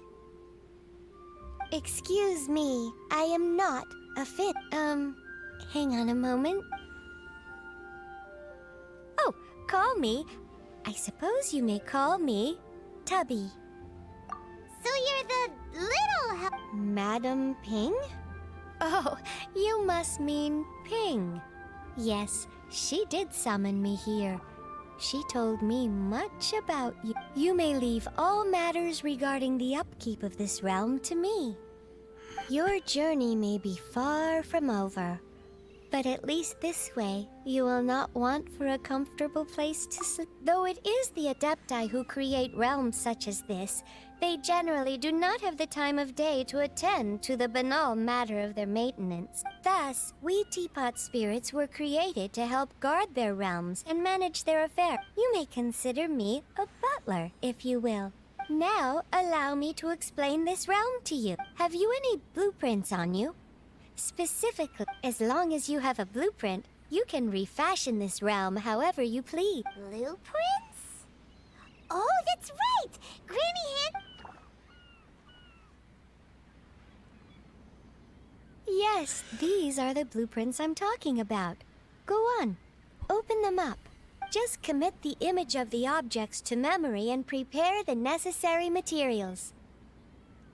Excuse me, I am not a finch. Hang on a moment. Oh, call me. I suppose you may call me Tubby. So you're the little Madam Ping? Oh, you must mean Ping. Yes, she did summon me here. She told me much about you. You may leave all matters regarding the upkeep of this realm to me. Your journey may be far from over, but at least this way you will not want for a comfortable place to sleep. Though it is the Adepti who create realms such as this, they generally do not have the time of day to attend to the banal matter of their maintenance. Thus, we teapot spirits were created to help guard their realms and manage their affairs. You may consider me a butler, if you will. Now, allow me to explain this realm to you. Have you any blueprints on you? Specifically, as long as you have a blueprint, you can refashion this realm however you please. Blueprints? Oh, that's right! Granny Yes, these are the blueprints I'm talking about. Go on, open them up. Just commit the image of the objects to memory and prepare the necessary materials.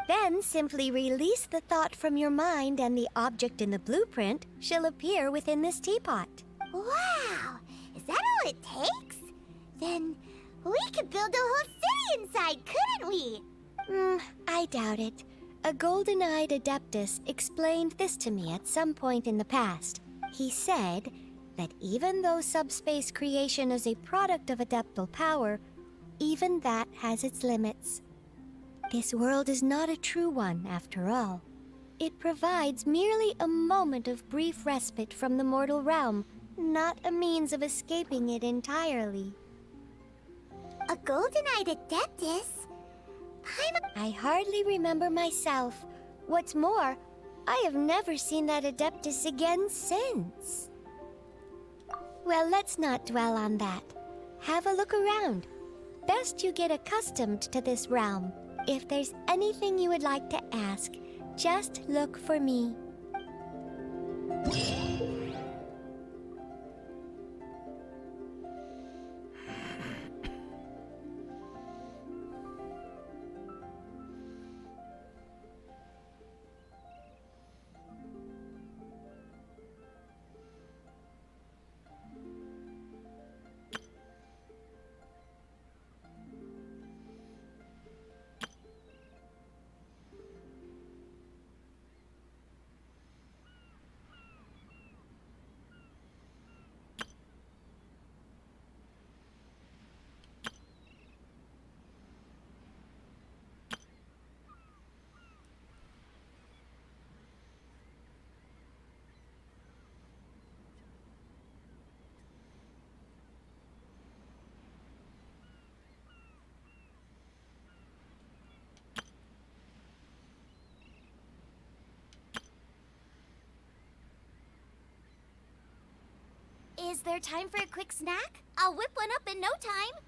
Then simply release the thought from your mind and the object in the blueprint shall appear within this teapot. Wow! Is that all it takes? Then we could build a whole city inside, couldn't we? I doubt it. A golden-eyed adeptus explained this to me at some point in the past. He said that even though subspace creation is a product of adeptal power, even that has its limits. This world is not a true one, after all. It provides merely a moment of brief respite from the mortal realm, not a means of escaping it entirely. A golden-eyed adeptus? I hardly remember myself. What's more, I have never seen that adeptus again since. Well, let's not dwell on that. Have a look around. Best you get accustomed to this realm. If there's anything you would like to ask, just look for me. Is there time for a quick snack? I'll whip one up in no time.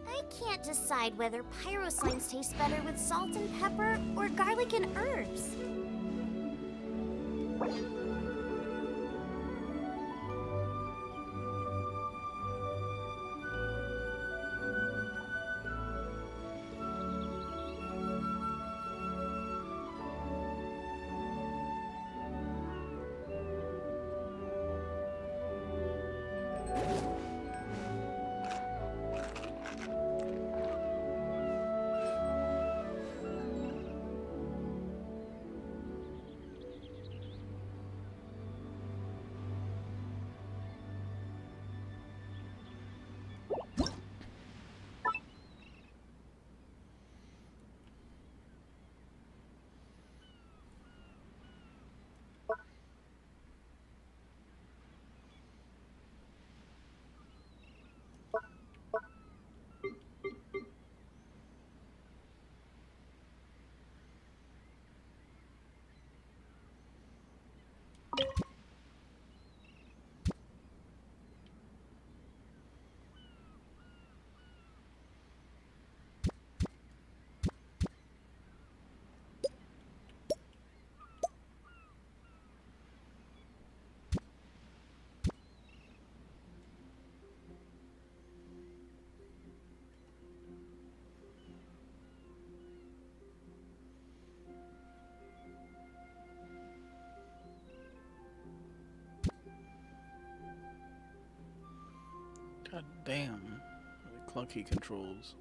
I can't decide whether pyro slimes taste better with salt and pepper or garlic and herbs. God damn, the clunky controls.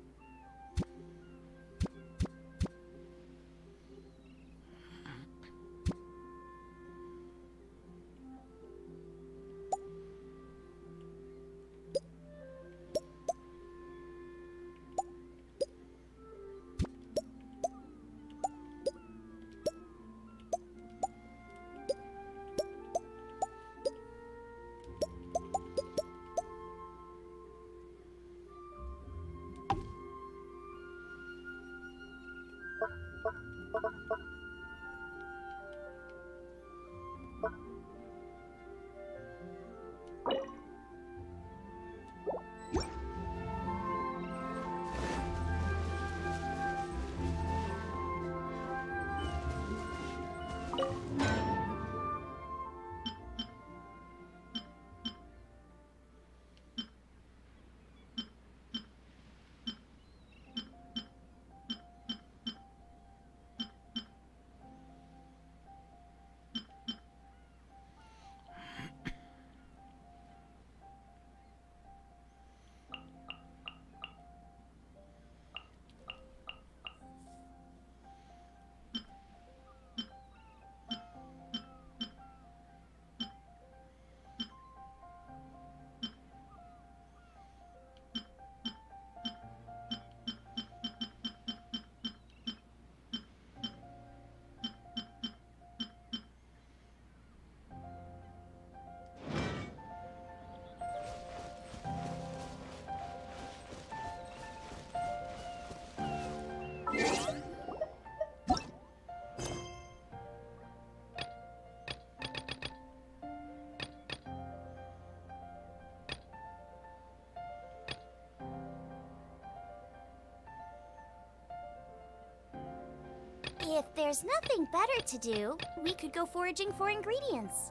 If there's nothing better to do, we could go foraging for ingredients.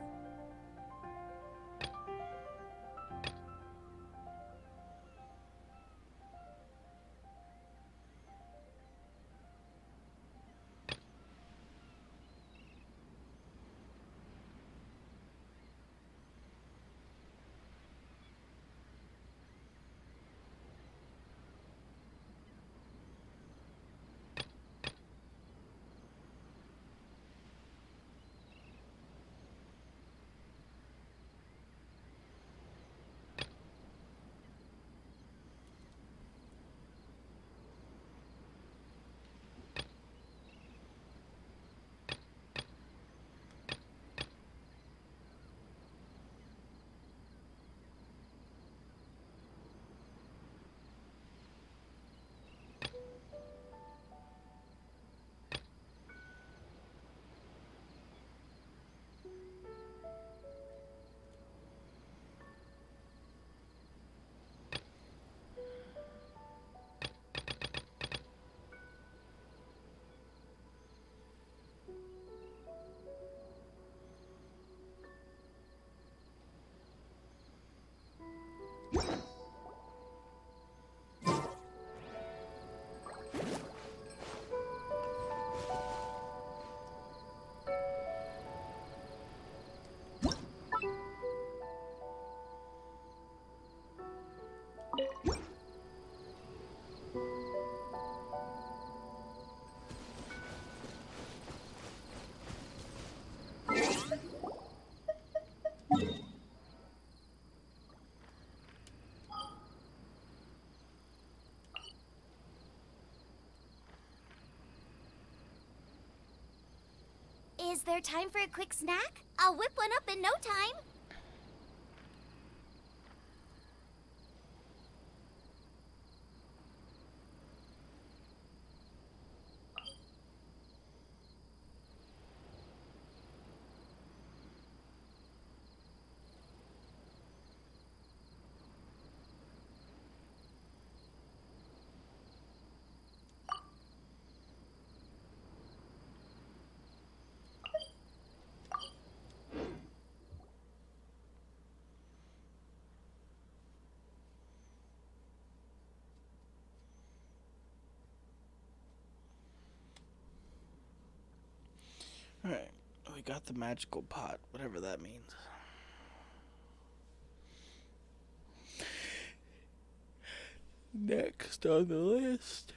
Is there time for a quick snack? I'll whip one up in no time. Alright, we got the magical pot, whatever that means. Next on the list.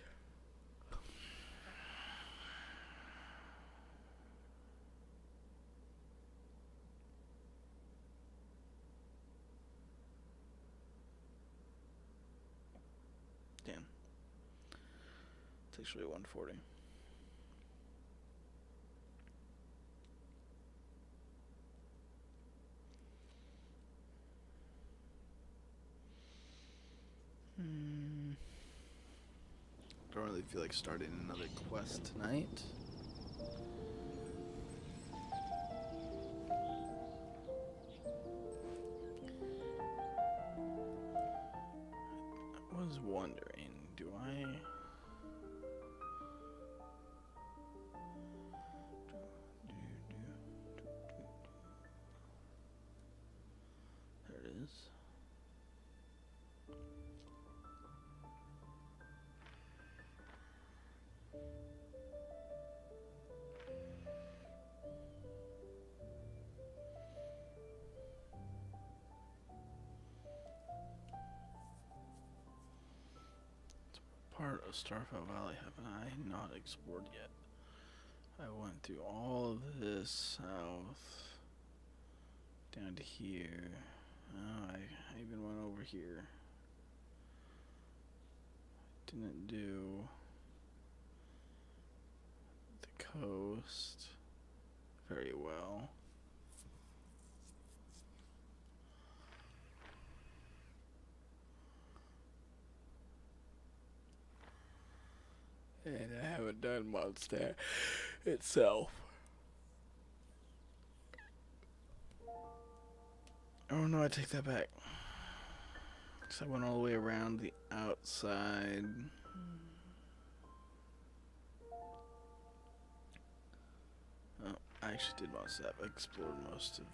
Damn. It's actually 140. Don't really feel like starting another quest tonight. I was wondering, do I... There it is. Part of Starfell Valley have I not explored yet? I went through all of this south down to here. Oh, I even went over here. Didn't do the coast very well. And I haven't done Mondstadt itself. Oh no, I take that back. Because I went all the way around the outside. I actually did most of that. I explored most of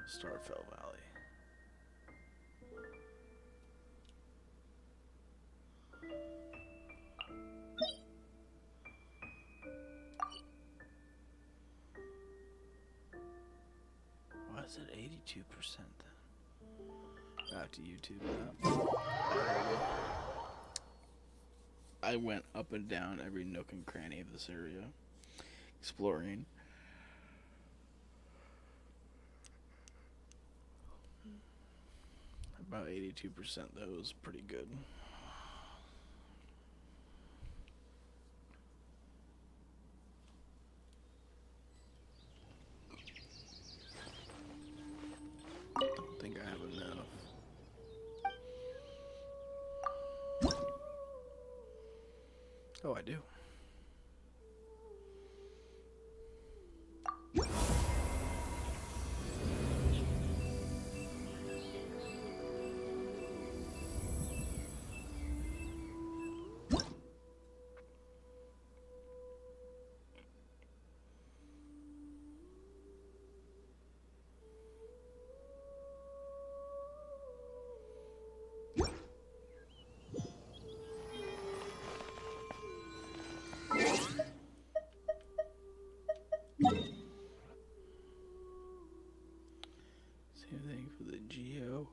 Starfell Valley. Why is it 82% then? I have to YouTube that. I went up and down every nook and cranny of this area, exploring. About 82% though is pretty good. Don't think I have enough. Oh, I do. Same thing for the Geo.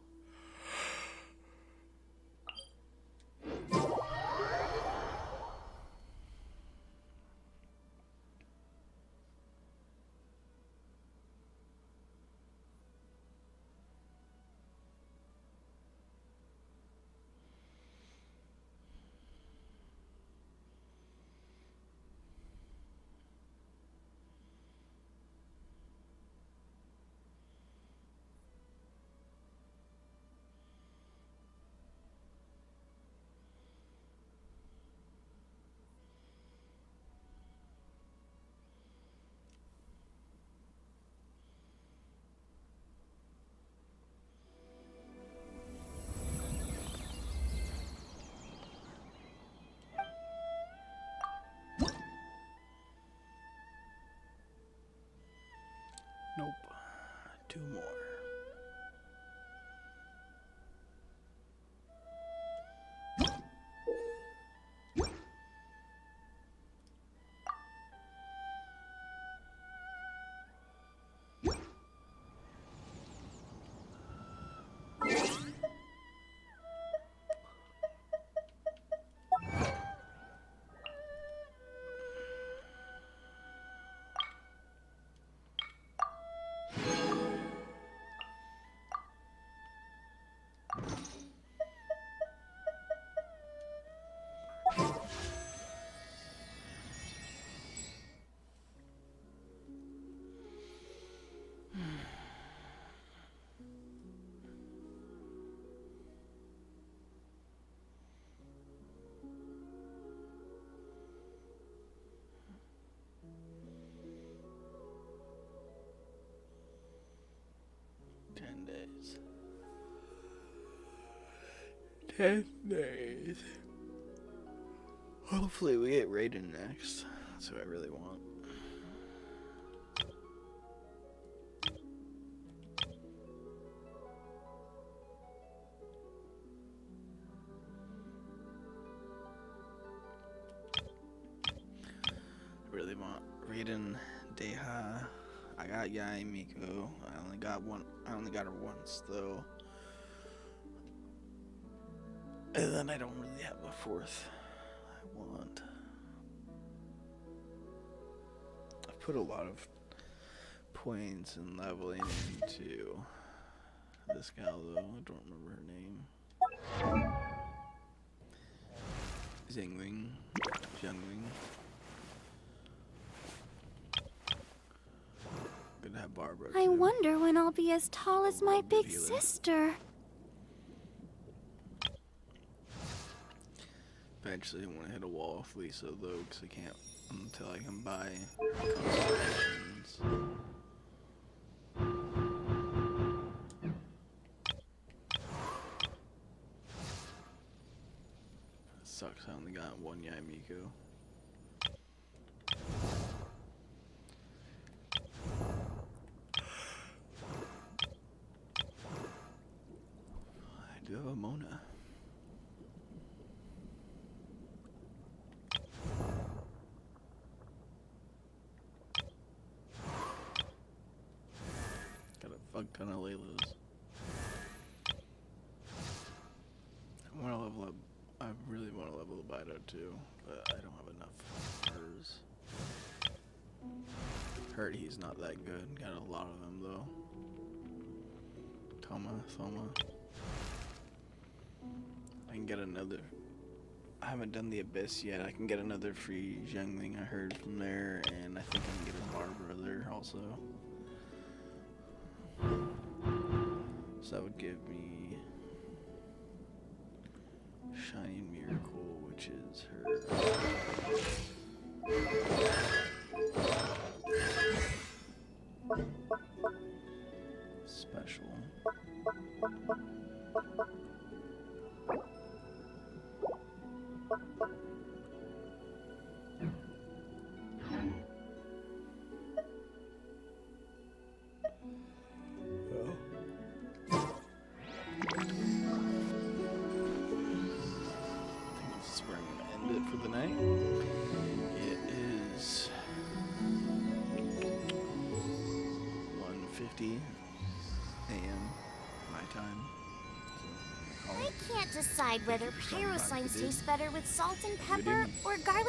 Nope. 2 more. Days. 10 days. Hopefully we get raided next. That's what I really want. I really want Raiden, Deha. I got Yai Miko. I only got her once though. And then I don't really have a 4th I want. I've put a lot of points and leveling into this gal though. I don't remember her name. Xingling. Xiangling. Gonna have Barbara. I wonder when I'll be as tall as my big sister. Eventually I want to hit a wall with Lisa though, because I can't until I can buy constellations. Sucks, I only got 1 Yai Miko. fuck ton of Laylas. I want to level up. I really want to level up Ido too, but I don't have enough hers. Heard he's not that good. Got a lot of them though. Thoma. I can get another. I haven't done the Abyss yet. I can get another free youngling I heard from there, and I think I can get a Barbara there also. So that would give me Shining Miracle, which is her. Special. For the night. It is 1:50 a.m. my time. I can't decide whether pyroslime tastes better with salt and pepper or garlic